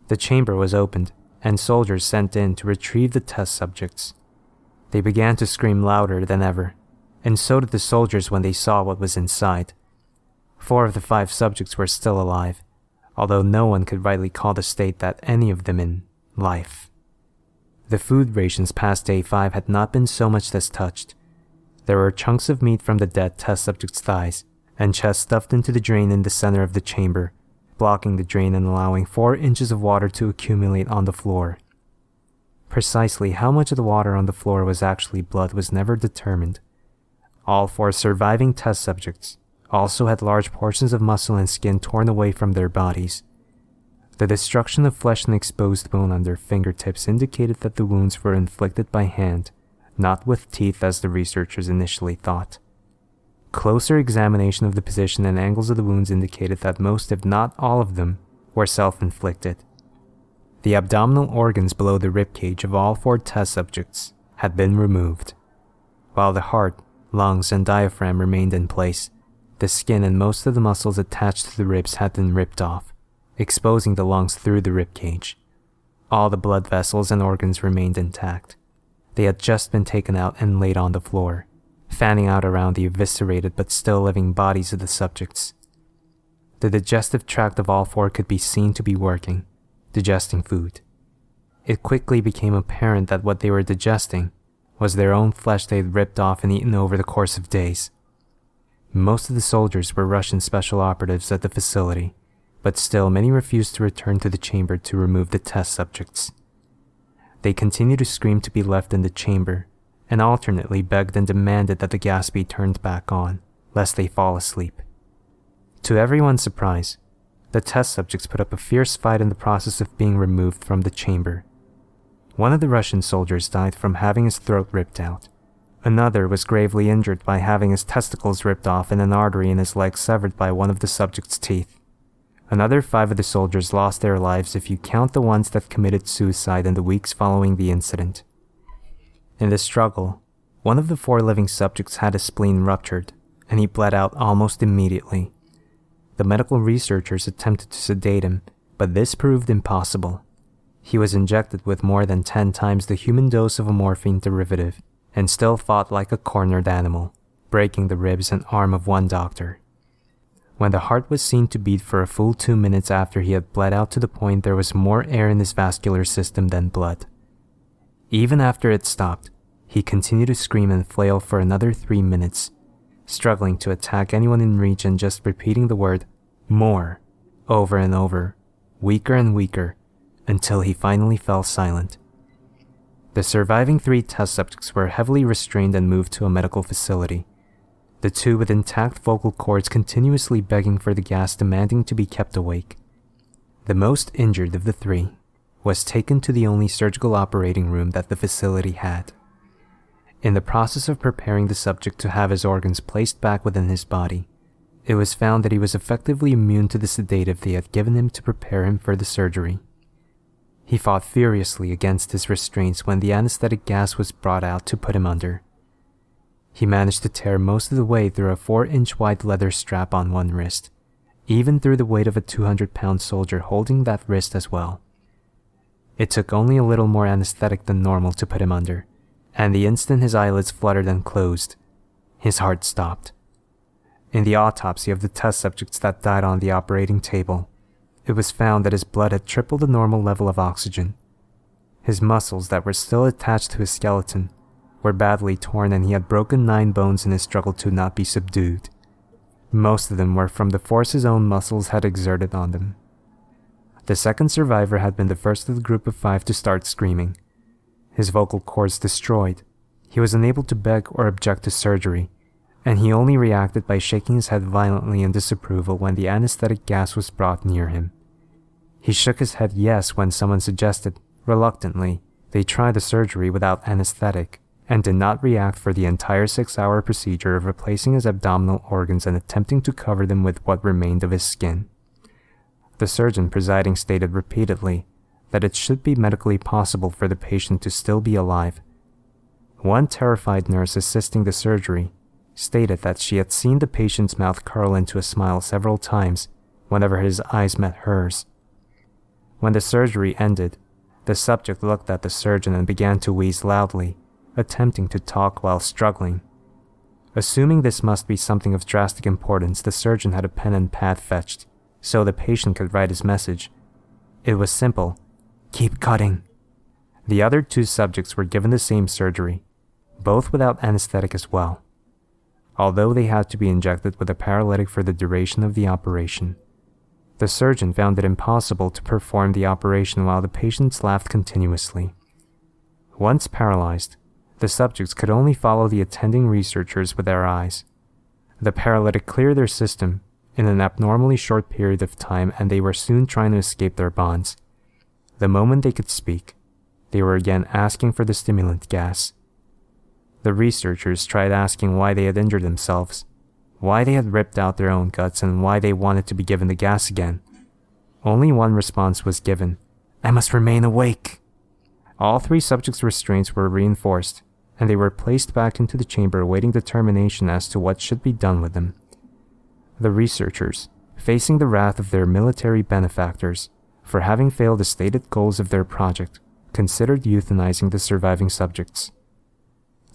The chamber was opened, and soldiers sent in to retrieve the test subjects. They began to scream louder than ever, and so did the soldiers when they saw what was inside. 4 of the 5 subjects were still alive, although no one could rightly call the state that any of them in life. The food rations past day 5 had not been so much as touched. There were chunks of meat from the dead test subjects' thighs, and chests stuffed into the drain in the center of the chamber, blocking the drain and allowing 4 inches of water to accumulate on the floor. Precisely how much of the water on the floor was actually blood was never determined. All 4 surviving test subjects also had large portions of muscle and skin torn away from their bodies. The destruction of flesh and exposed bone on their fingertips indicated that the wounds were inflicted by hand, not with teeth as the researchers initially thought. Closer examination of the position and angles of the wounds indicated that most, if not all of them, were self-inflicted. The abdominal organs below the ribcage of all 4 test subjects had been removed. While the heart, lungs, and diaphragm remained in place, the skin and most of the muscles attached to the ribs had been ripped off, exposing the lungs through the ribcage. All the blood vessels and organs remained intact. They had just been taken out and laid on the floor, fanning out around the eviscerated but still living bodies of the subjects. The digestive tract of all 4 could be seen to be working, digesting food. It quickly became apparent that what they were digesting was their own flesh they had ripped off and eaten over the course of days. Most of the soldiers were Russian special operatives at the facility, but still many refused to return to the chamber to remove the test subjects. They continued to scream to be left in the chamber, and alternately begged and demanded that the gas be turned back on, lest they fall asleep. To everyone's surprise, the test subjects put up a fierce fight in the process of being removed from the chamber. One of the Russian soldiers died from having his throat ripped out. Another was gravely injured by having his testicles ripped off and an artery in his leg severed by one of the subject's teeth. Another 5 of the soldiers lost their lives if you count the ones that committed suicide in the weeks following the incident. In the struggle, one of the 4 living subjects had his spleen ruptured, and he bled out almost immediately. The medical researchers attempted to sedate him, but this proved impossible. He was injected with more than 10 times the human dose of a morphine derivative, and still fought like a cornered animal, breaking the ribs and arm of one doctor. When the heart was seen to beat for a full 2 minutes after he had bled out to the point there was more air in his vascular system than blood. Even after it stopped, he continued to scream and flail for another 3 minutes, struggling to attack anyone in reach and just repeating the word "more" over and over, weaker and weaker, until he finally fell silent. The surviving 3 test subjects were heavily restrained and moved to a medical facility. The 2 with intact vocal cords continuously begging for the gas, demanding to be kept awake. The most injured of the 3 was taken to the only surgical operating room that the facility had. In the process of preparing the subject to have his organs placed back within his body, it was found that he was effectively immune to the sedative they had given him to prepare him for the surgery. He fought furiously against his restraints when the anesthetic gas was brought out to put him under. He managed to tear most of the way through a 4-inch wide leather strap on one wrist, even through the weight of a 200-pound soldier holding that wrist as well. It took only a little more anesthetic than normal to put him under, and the instant his eyelids fluttered and closed, his heart stopped. In the autopsy of the test subjects that died on the operating table, it was found that his blood had tripled the normal level of oxygen. His muscles that were still attached to his skeleton were badly torn, and he had broken 9 bones in his struggle to not be subdued. Most of them were from the force his own muscles had exerted on them. The second survivor had been the first of the group of 5 to start screaming. His vocal cords destroyed, he was unable to beg or object to surgery, and he only reacted by shaking his head violently in disapproval when the anesthetic gas was brought near him. He shook his head yes when someone suggested, reluctantly, they try the surgery without anesthetic, and did not react for the entire 6-hour procedure of replacing his abdominal organs and attempting to cover them with what remained of his skin. The surgeon presiding stated repeatedly that it should be medically possible for the patient to still be alive. One terrified nurse assisting the surgery stated that she had seen the patient's mouth curl into a smile several times whenever his eyes met hers. When the surgery ended, the subject looked at the surgeon and began to wheeze loudly, attempting to talk while struggling. Assuming this must be something of drastic importance, the surgeon had a pen and pad fetched, so the patient could write his message. It was simple: keep cutting. The other 2 subjects were given the same surgery, both without anesthetic as well, although they had to be injected with a paralytic for the duration of the operation. The surgeon found it impossible to perform the operation while the patients laughed continuously. Once paralyzed, the subjects could only follow the attending researchers with their eyes. The paralytic cleared their system in an abnormally short period of time, and they were soon trying to escape their bonds. The moment they could speak, they were again asking for the stimulant gas. The researchers tried asking why they had injured themselves, why they had ripped out their own guts, and why they wanted to be given the gas again. Only one response was given: "I must remain awake." All 3 subjects' restraints were reinforced, and they were placed back into the chamber awaiting determination as to what should be done with them. The researchers, facing the wrath of their military benefactors for having failed the stated goals of their project, considered euthanizing the surviving subjects.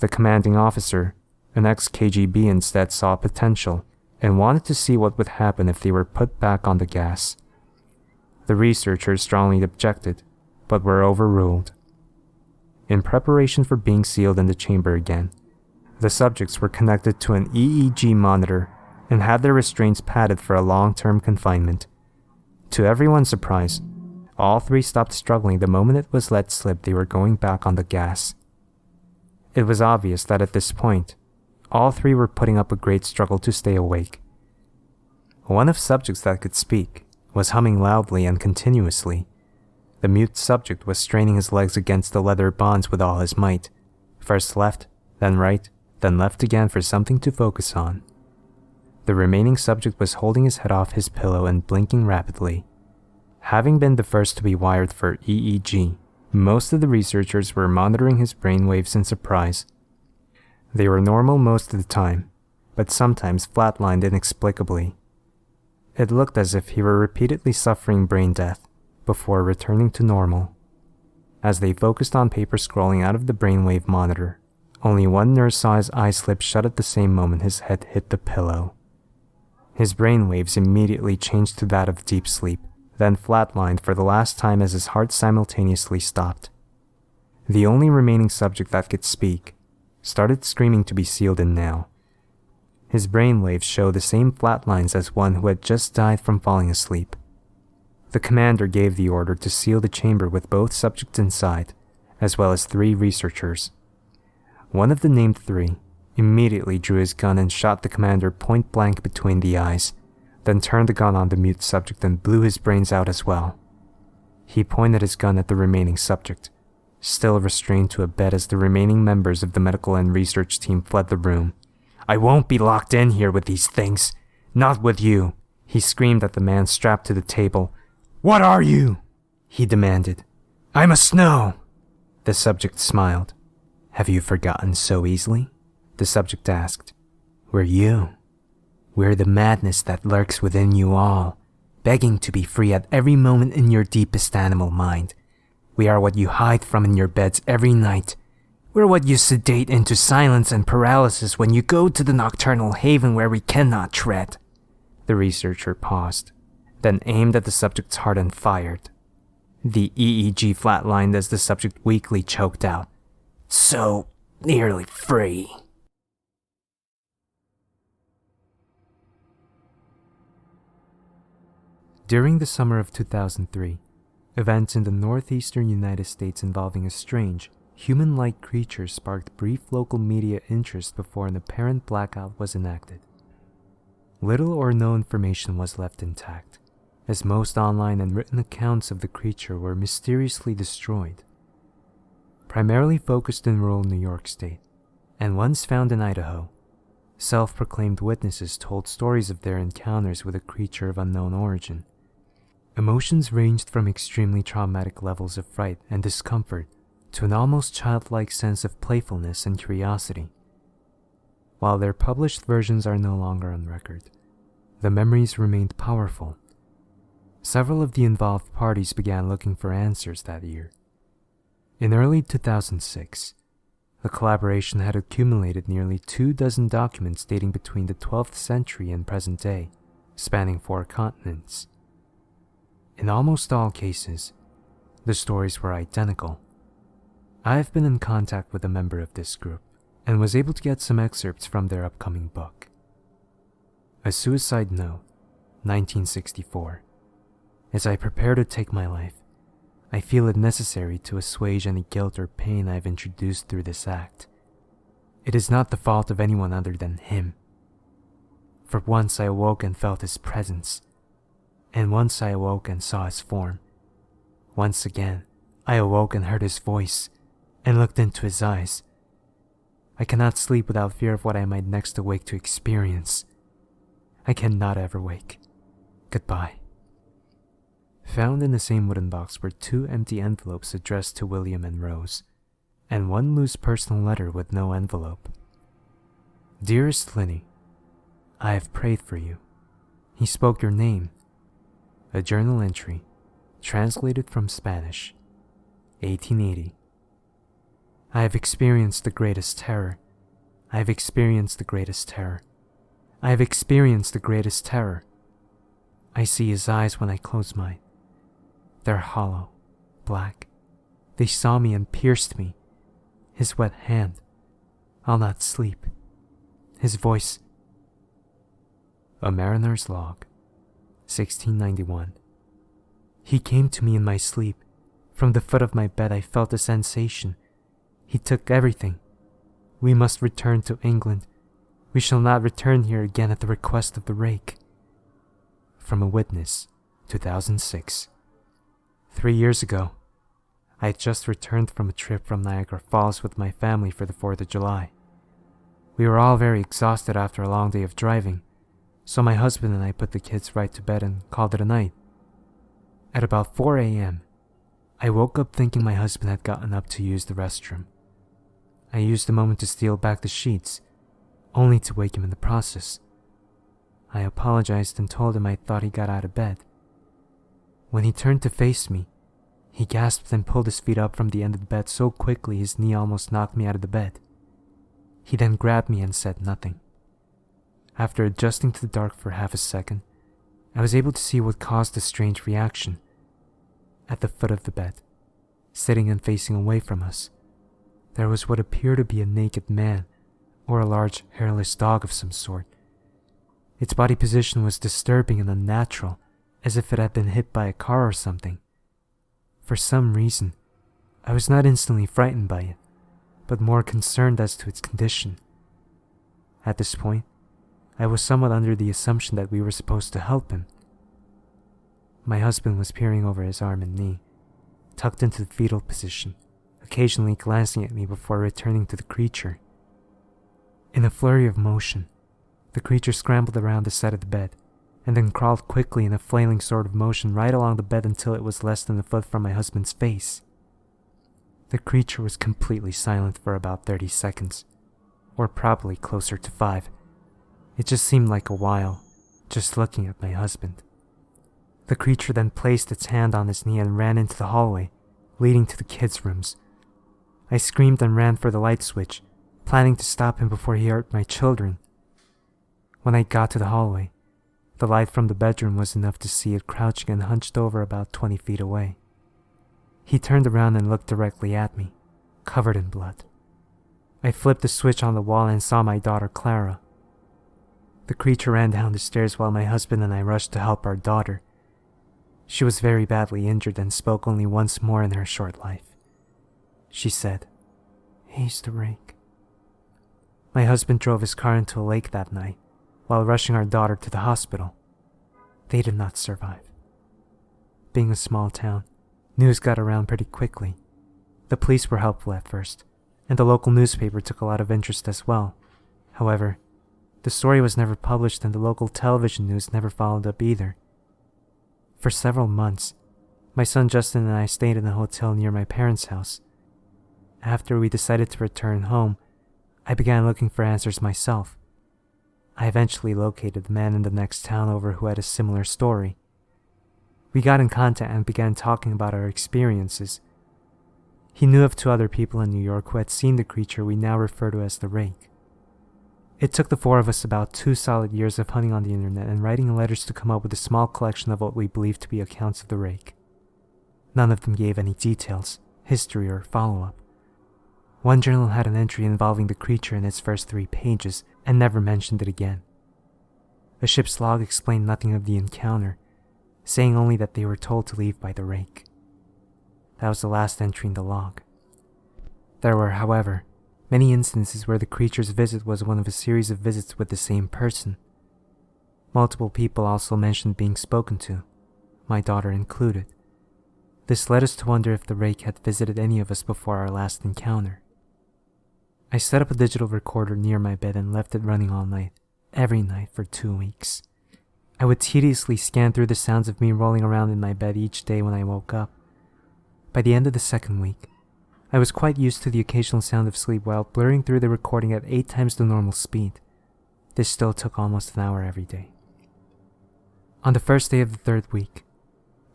The commanding officer, an ex-KGB, instead saw potential and wanted to see what would happen if they were put back on the gas. The researchers strongly objected, but were overruled. In preparation for being sealed in the chamber again, the subjects were connected to an EEG monitor and had their restraints padded for a long-term confinement. To everyone's surprise, All three stopped struggling the moment it was let slip they were going back on the gas. It was obvious that at this point, all three were putting up a great struggle to stay awake. One of subjects that could speak was humming loudly and continuously. The mute subject was straining his legs against the leather bonds with all his might, first left, then right, then left again for something to focus on. The remaining subject was holding his head off his pillow and blinking rapidly. Having been the first to be wired for EEG, most of the researchers were monitoring his brainwaves in surprise. They were normal most of the time, but sometimes flatlined inexplicably. It looked as if he were repeatedly suffering brain death before returning to normal. As they focused on paper scrolling out of the brainwave monitor, only one nurse saw his eyes slip shut at the same moment his head hit the pillow. His brainwaves immediately changed to that of deep sleep, then flatlined for the last time as his heart simultaneously stopped. The only remaining subject that could speak started screaming to be sealed in now. His brainwaves show the same flat lines as one who had just died from falling asleep. The commander gave the order to seal the chamber with both subjects inside, as well as 3 researchers. One of the named 3 immediately drew his gun and shot the commander point blank between the eyes, then turned the gun on the mute subject and blew his brains out as well. He pointed his gun at the remaining subject, still restrained to a bed as the remaining members of the medical and research team fled the room. "I won't be locked in here with these things. Not with you," he screamed at the man strapped to the table. "What are you?" he demanded. "I must know." The subject smiled. "Have you forgotten so easily?" the subject asked. "We're you. We're the madness that lurks within you all, begging to be free at every moment in your deepest animal mind. We are what you hide from in your beds every night. We're what you sedate into silence and paralysis when you go to the nocturnal haven where we cannot tread." The researcher paused, then aimed at the subject's heart and fired. The EEG flatlined as the subject weakly choked out, "So nearly free." During the summer of 2003, events in the northeastern United States involving a strange, human-like creature sparked brief local media interest before an apparent blackout was enacted. Little or no information was left intact, as most online and written accounts of the creature were mysteriously destroyed. Primarily focused in rural New York State, and once found in Idaho, self-proclaimed witnesses told stories of their encounters with a creature of unknown origin. Emotions ranged from extremely traumatic levels of fright and discomfort to an almost childlike sense of playfulness and curiosity. While their published versions are no longer on record, the memories remained powerful. Several of the involved parties began looking for answers that year. In early 2006, the collaboration had accumulated nearly 24 documents dating between the 12th century and present day, spanning 4 continents. In almost all cases, the stories were identical. I have been in contact with a member of this group and was able to get some excerpts from their upcoming book. A Suicide Note, 1964. As I prepare to take my life, I feel it necessary to assuage any guilt or pain I have introduced through this act. It is not the fault of anyone other than him. For once I awoke and felt his presence, and once I awoke and saw his form. Once again, I awoke and heard his voice, and looked into his eyes. I cannot sleep without fear of what I might next awake to experience. I cannot ever wake. Goodbye. Found in the same wooden box were 2 empty envelopes addressed to William and Rose, and 1 loose personal letter with no envelope. Dearest Linny, I have prayed for you. He spoke your name. A journal entry, translated from Spanish, 1880. I have experienced the greatest terror. I have experienced the greatest terror. I have experienced the greatest terror. I see his eyes when I close mine. They're hollow, black. They saw me and pierced me. His wet hand. I'll not sleep. His voice. A Mariner's Log, 1691. He came to me in my sleep. From the foot of my bed I felt a sensation. He took everything. We must return to England. We shall not return here again at the request of the rake. From a witness, 2006. 3 years ago, I had just returned from a trip from Niagara Falls with my family for the 4th of July. We were all very exhausted after a long day of driving, so my husband and I put the kids right to bed and called it a night. At about 4 a.m., I woke up thinking my husband had gotten up to use the restroom. I used the moment to steal back the sheets, only to wake him in the process. I apologized and told him I thought he got out of bed. When he turned to face me, he gasped and pulled his feet up from the end of the bed so quickly his knee almost knocked me out of the bed. He then grabbed me and said nothing. After adjusting to the dark for half a second, I was able to see what caused the strange reaction. At the foot of the bed, sitting and facing away from us, there was what appeared to be a naked man or a large hairless dog of some sort. Its body position was disturbing and unnatural, as if it had been hit by a car or something. For some reason, I was not instantly frightened by it, but more concerned as to its condition. At this point, I was somewhat under the assumption that we were supposed to help him. My husband was peering over his arm and knee, tucked into the fetal position, occasionally glancing at me before returning to the creature. In a flurry of motion, the creature scrambled around the side of the bed, and then crawled quickly in a flailing sort of motion right along the bed until it was less than a foot from my husband's face. The creature was completely silent for about 30 seconds, or probably closer to 5. It just seemed like a while, just looking at my husband. The creature then placed its hand on his knee and ran into the hallway, leading to the kids' rooms. I screamed and ran for the light switch, planning to stop him before he hurt my children. When I got to the hallway, the light from the bedroom was enough to see it crouching and hunched over about 20 feet away. He turned around and looked directly at me, covered in blood. I flipped the switch on the wall and saw my daughter Clara. The creature ran down the stairs while my husband and I rushed to help our daughter. She was very badly injured and spoke only once more in her short life. She said, "He's the rake." My husband drove his car into a lake that night, while rushing our daughter to the hospital. They did not survive. Being a small town, news got around pretty quickly. The police were helpful at first, and the local newspaper took a lot of interest as well. However, the story was never published and the local television news never followed up either. For several months, my son Justin and I stayed in a hotel near my parents' house. After we decided to return home, I began looking for answers myself. I eventually located the man in the next town over who had a similar story. We got in contact and began talking about our experiences. He knew of 2 other people in New York who had seen the creature we now refer to as the rake. It took the 4 of us about 2 solid years of hunting on the internet and writing letters to come up with a small collection of what we believed to be accounts of the rake. None of them gave any details, history, or follow-up. One journal had an entry involving the creature in its first 3 pages and never mentioned it again. A ship's log explained nothing of the encounter, saying only that they were told to leave by the rake. That was the last entry in the log. There were, however, many instances where the creature's visit was one of a series of visits with the same person. Multiple people also mentioned being spoken to, my daughter included. This led us to wonder if the rake had visited any of us before our last encounter. I set up a digital recorder near my bed and left it running all night, every night for 2 weeks. I would tediously scan through the sounds of me rolling around in my bed each day when I woke up. By the end of the 2nd week, I was quite used to the occasional sound of sleep while blurring through the recording at 8 times the normal speed. This still took almost an hour every day. On the first day of the 3rd week,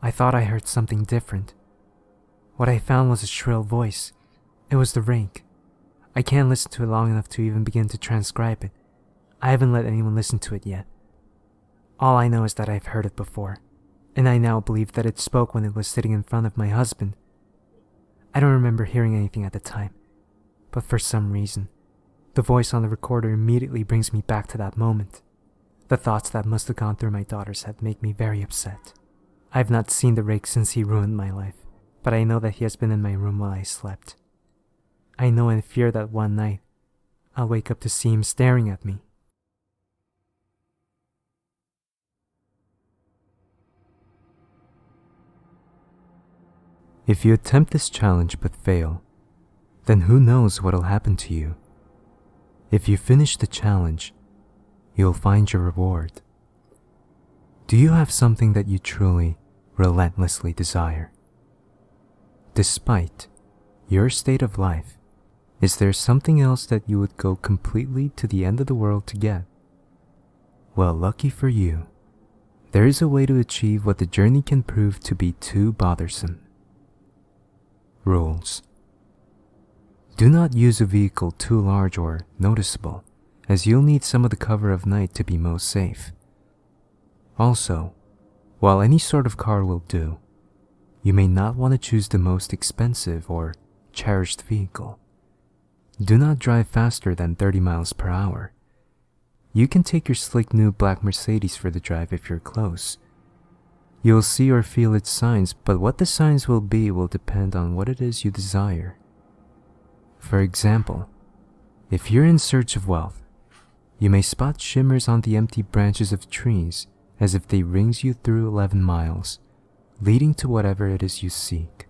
I thought I heard something different. What I found was a shrill voice. It was the rake. I can't listen to it long enough to even begin to transcribe it. I haven't let anyone listen to it yet. All I know is that I've heard it before, and I now believe that it spoke when it was sitting in front of my husband. I don't remember hearing anything at the time, but for some reason, the voice on the recorder immediately brings me back to that moment. The thoughts that must have gone through my daughter's head make me very upset. I've not seen the rake since he ruined my life, but I know that he has been in my room while I slept. I know and fear that one night, I'll wake up to see him staring at me. If you attempt this challenge but fail, then who knows what'll happen to you. If you finish the challenge, you'll find your reward. Do you have something that you truly, relentlessly desire? Despite your state of life, is there something else that you would go completely to the end of the world to get? Well, lucky for you, there is a way to achieve what the journey can prove to be too bothersome. Rules. Do not use a vehicle too large or noticeable, as you'll need some of the cover of night to be most safe. Also, while any sort of car will do, you may not want to choose the most expensive or cherished vehicle. Do not drive faster than 30 miles per hour. You can take your slick new black Mercedes for the drive if you're close. You'll see or feel its signs, but what the signs will be will depend on what it is you desire. For example, if you're in search of wealth, you may spot shimmers on the empty branches of trees as if they rings you through 11 miles, leading to whatever it is you seek.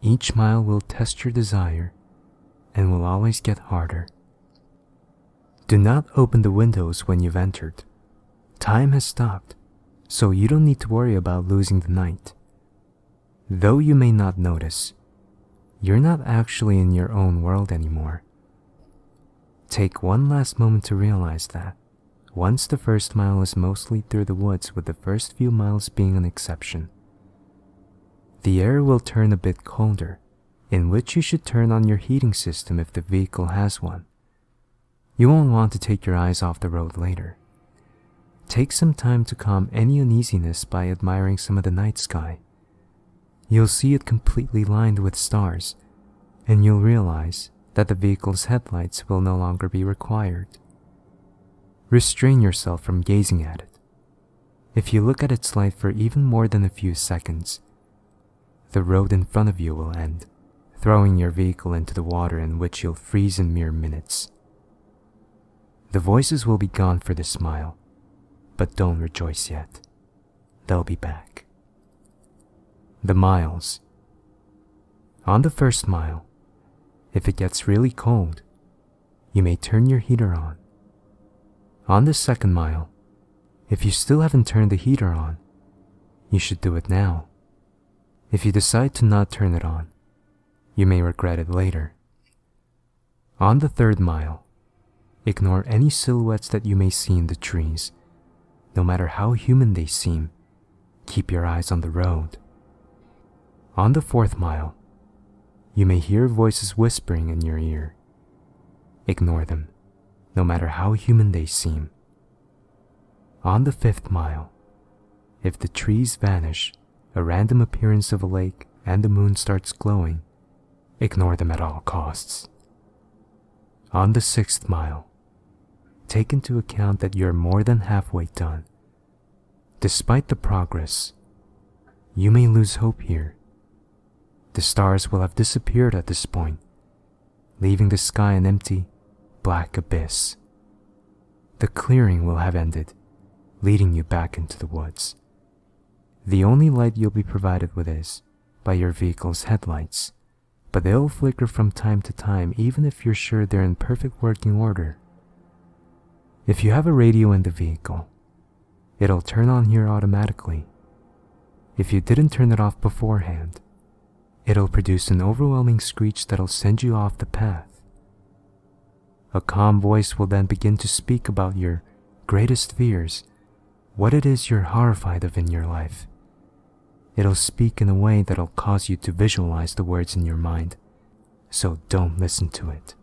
Each mile will test your desire and will always get harder. Do not open the windows when you've entered. Time has stopped, so you don't need to worry about losing the night. Though you may not notice, you're not actually in your own world anymore. Take one last moment to realize that, once the first mile is mostly through the woods, with the first few miles being an exception. The air will turn a bit colder, in which you should turn on your heating system if the vehicle has one. You won't want to take your eyes off the road later. Take some time to calm any uneasiness by admiring some of the night sky. You'll see it completely lined with stars, and you'll realize that the vehicle's headlights will no longer be required. Restrain yourself from gazing at it. If you look at its light for even more than a few seconds, the road in front of you will end, throwing your vehicle into the water, in which you'll freeze in mere minutes. The voices will be gone for this mile, but don't rejoice yet. They'll be back. The miles. On the first mile, if it gets really cold, you may turn your heater on. On the second mile, if you still haven't turned the heater on, you should do it now. If you decide to not turn it on, you may regret it later. On the third mile, ignore any silhouettes that you may see in the trees. No matter how human they seem, keep your eyes on the road. On the fourth mile, you may hear voices whispering in your ear. Ignore them, no matter how human they seem. On the fifth mile, if the trees vanish, a random appearance of a lake, and the moon starts glowing, ignore them at all costs. On the sixth mile, take into account that you're more than halfway done. Despite the progress, you may lose hope here. The stars will have disappeared at this point, leaving the sky an empty, black abyss. The clearing will have ended, leading you back into the woods. The only light you'll be provided with is by your vehicle's headlights, but they'll flicker from time to time even if you're sure they're in perfect working order. If you have a radio in the vehicle, it'll turn on here automatically. If you didn't turn it off beforehand, it'll produce an overwhelming screech that'll send you off the path. A calm voice will then begin to speak about your greatest fears, what it is you're horrified of in your life. It'll speak in a way that'll cause you to visualize the words in your mind, so don't listen to it.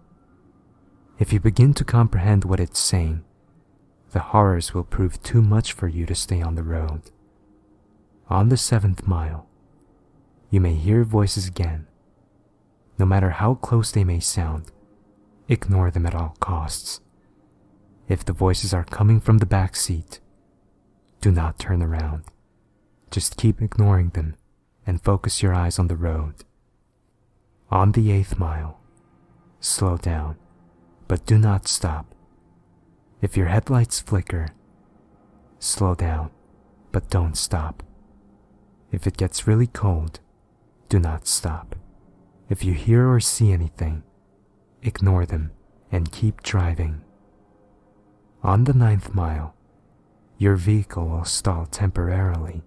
If you begin to comprehend what it's saying, the horrors will prove too much for you to stay on the road. On the seventh mile, you may hear voices again. No matter how close they may sound, ignore them at all costs. If the voices are coming from the back seat, do not turn around. Just keep ignoring them and focus your eyes on the road. On the 8th mile, slow down, but do not stop. If your headlights flicker, slow down, but don't stop. If it gets really cold, do not stop. If you hear or see anything, ignore them and keep driving. On the 9th mile, your vehicle will stall temporarily.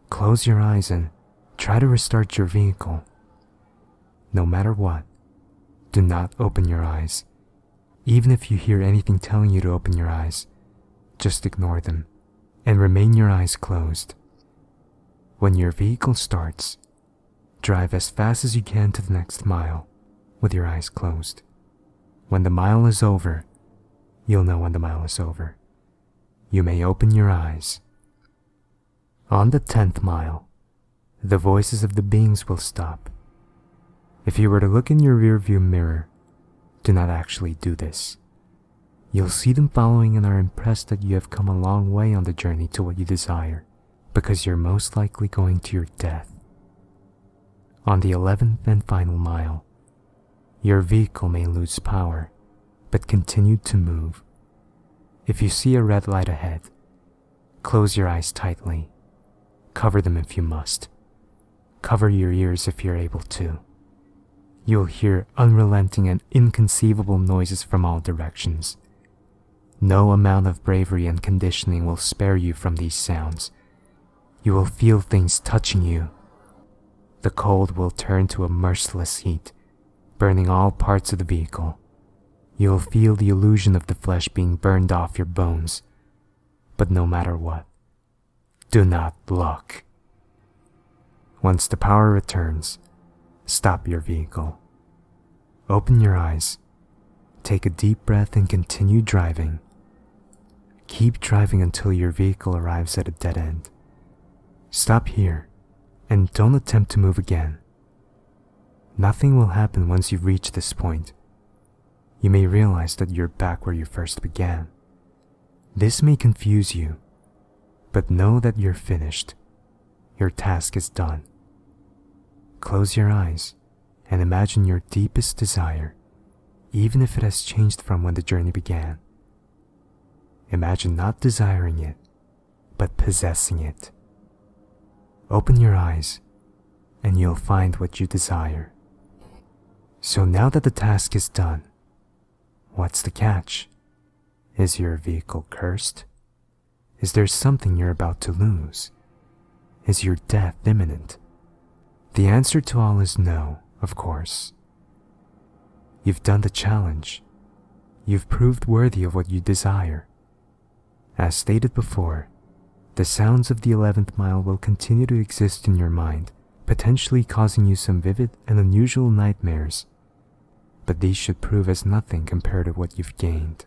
Close your eyes and try to restart your vehicle. No matter what, do not open your eyes. Even if you hear anything telling you to open your eyes, just ignore them and remain your eyes closed. When your vehicle starts, drive as fast as you can to the next mile with your eyes closed. When the mile is over, you'll know when the mile is over. You may open your eyes. On the 10th mile, the voices of the beings will stop. If you were to look in your rearview mirror, do not actually do this. You'll see them following and are impressed that you have come a long way on the journey to what you desire, because you're most likely going to your death. On the 11th and final mile, your vehicle may lose power, but continue to move. If you see a red light ahead, close your eyes tightly. Cover them if you must. Cover your ears if you're able to. You'll hear unrelenting and inconceivable noises from all directions. No amount of bravery and conditioning will spare you from these sounds. You will feel things touching you. The cold will turn to a merciless heat, burning all parts of the vehicle. You'll feel the illusion of the flesh being burned off your bones. But no matter what, do not look. Once the power returns, stop your vehicle. Open your eyes, take a deep breath and continue driving. Keep driving until your vehicle arrives at a dead end. Stop here and don't attempt to move again. Nothing will happen once you reach this point. You may realize that you're back where you first began. This may confuse you, but know that you're finished. Your task is done. Close your eyes and imagine your deepest desire, even if it has changed from when the journey began. Imagine not desiring it, but possessing it. Open your eyes and you'll find what you desire. So now that the task is done, what's the catch? Is your vehicle cursed? Is there something you're about to lose? Is your death imminent? The answer to all is no, of course. You've done the challenge. You've proved worthy of what you desire. As stated before, the sounds of the 11th mile will continue to exist in your mind, potentially causing you some vivid and unusual nightmares. But these should prove as nothing compared to what you've gained.